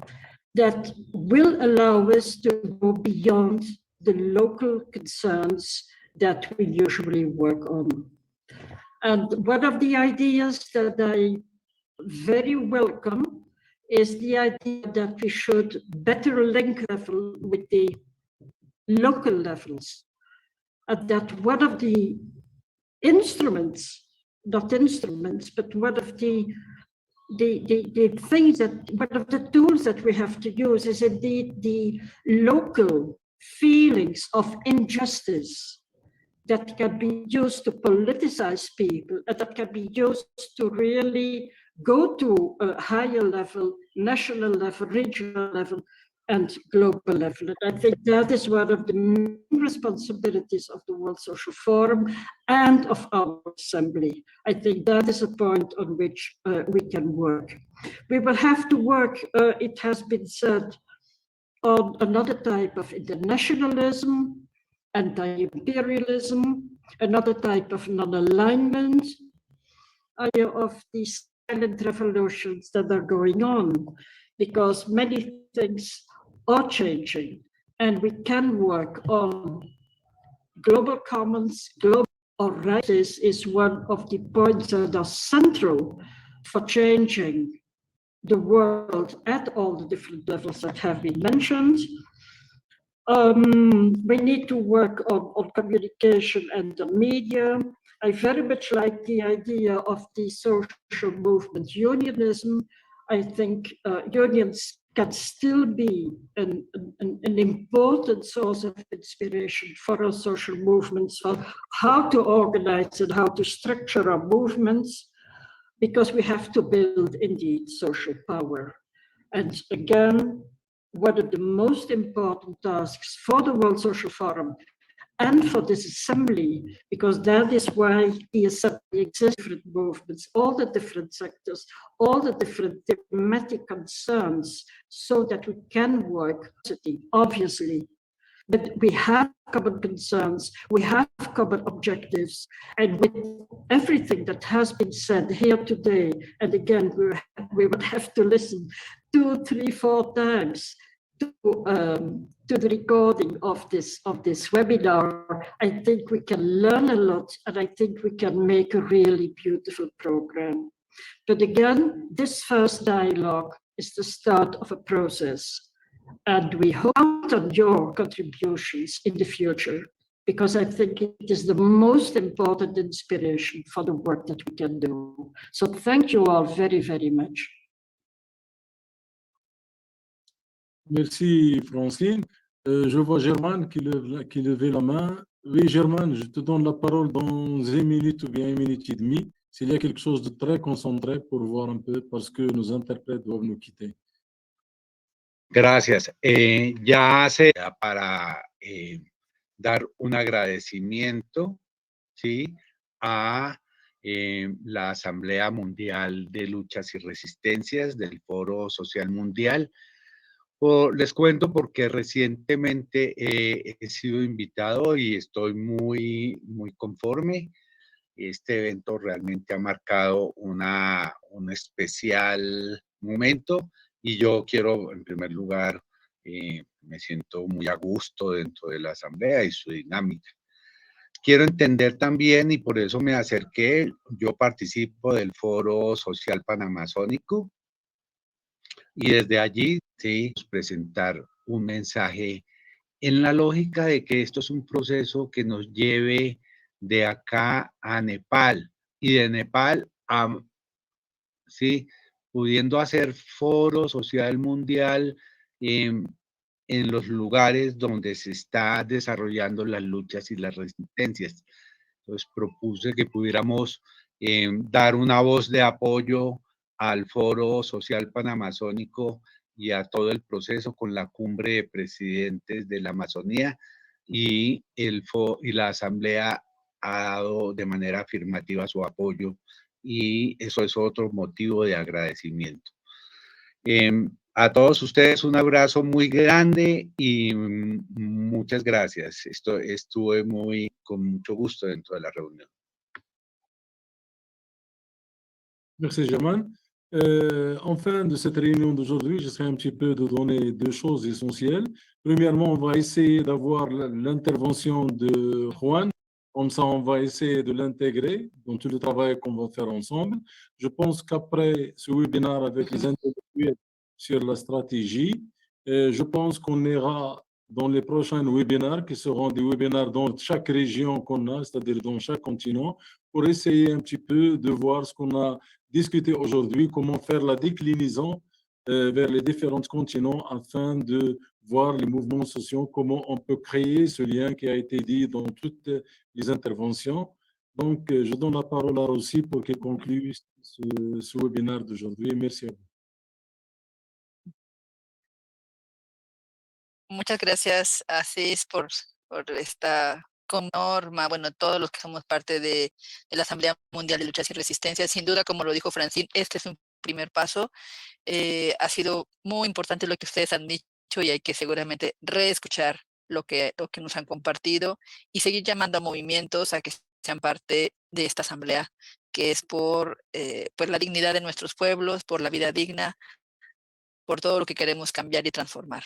that will allow us to go beyond the local concerns that we usually work on. And one of the ideas that I very welcome is the idea that we should better link level with the local levels. And that one of the instruments, not instruments, but one of the things that, one of the tools that we have to use is indeed the local feelings of injustice that can be used to politicize people and that can be used to really go to a higher level, national level, regional level, and global level. And I think that is one of the main responsibilities of the World Social Forum and of our assembly. I think that is a point on which we can work. We will have to work, it has been said, on another type of internationalism, anti-imperialism, another type of non-alignment of these silent revolutions that are going on, because many things are changing and we can work on global commons, global rights. This is one of the points that are central for changing the world at all the different levels that have been mentioned. We need to work on communication and the media. I very much like the idea of the social movement unionism. I think unions can still be an important source of inspiration for our social movements, for how to organize and how to structure our movements, because we have to build indeed social power. And again, one of the most important tasks for the World Social Forum and for this assembly, because that is why the assembly exists, different movements, all the different sectors, all the different thematic concerns, so that we can work, obviously. But we have common concerns, we have common objectives, and with everything that has been said here today, and again, we would have to listen 2, 3, 4 times to the recording of this webinar. I think we can learn a lot, and I think we can make a really beautiful program. But again, this first dialogue is the start of a process, and we hope on your contributions in the future, because I think it is the most important inspiration for the work that we can do. So thank you all very, very much. Merci, Francine. Je vois Germaine qui levait la main. Oui, Germaine, je te donne la parole dans 1 minute ou bien 1 minute et demie, s'il y a quelque chose de très concentré pour voir un peu, parce que nos interprètes doivent nous quitter. Gracias. Ya sea para dar un agradecimiento, ¿sí?, a la Asamblea Mundial de Luchas y Resistencias del Foro Social Mundial. Les cuento porque recientemente he sido invitado y estoy muy conforme. Este evento realmente ha marcado un especial momento y yo quiero, en primer lugar, me siento muy a gusto dentro de la asamblea y su dinámica. Quiero entender también, y por eso me acerqué, yo participo del Foro Social Panamazónico, y desde allí, sí, presentar un mensaje en la lógica de que esto es un proceso que nos lleve de acá a Nepal y de Nepal a, sí, pudiendo hacer foro social mundial en los lugares donde se está desarrollando las luchas y las resistencias. Entonces propuse que pudiéramos dar una voz de apoyo al Foro Social Panamazónico y a todo el proceso con la cumbre de presidentes de la Amazonía, y la Asamblea ha dado de manera afirmativa su apoyo, y eso es otro motivo de agradecimiento. A todos ustedes un abrazo muy grande y muchas gracias. Estuve con mucho gusto dentro de la reunión. Merci, Germaine. En fin de cette réunion d'aujourd'hui, j'essaie un petit peu de donner 2 choses essentielles. Premièrement, on va essayer d'avoir l'intervention de Juan. Comme ça, on va essayer de l'intégrer dans tout le travail qu'on va faire ensemble. Je pense qu'après ce webinaire avec les intellectuels sur la stratégie, je pense qu'on ira dans les prochains webinaires, qui seront des webinaires dans chaque région qu'on a, c'est-à-dire dans chaque continent, pour essayer un petit peu de voir ce qu'on a discuté aujourd'hui, comment faire la déclinaison vers les différents continents afin de voir les mouvements sociaux, comment on peut créer ce lien qui a été dit dans toutes les interventions. Donc, je donne la parole à Rossi pour qu'elle conclue ce webinaire d'aujourd'hui. Merci à vous. Muchas gracias, Asís, por esta con Norma, bueno, todos los que somos parte de la Asamblea Mundial de Luchas y Resistencias. Sin duda, como lo dijo Francine, este es un primer paso. Ha sido muy importante lo que ustedes han dicho y hay que seguramente reescuchar lo que nos han compartido y seguir llamando a movimientos a que sean parte de esta asamblea, que es por la dignidad de nuestros pueblos, por la vida digna, por todo lo que queremos cambiar y transformar.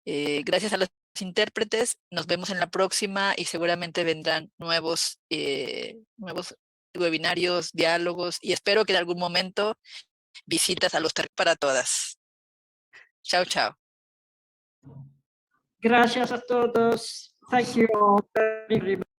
Gracias a los intérpretes, nos vemos en la próxima y seguramente vendrán nuevos webinarios, diálogos y espero que en algún momento visitas a los territorios para todas. Chao, chao. Gracias a todos. Thank you all very much.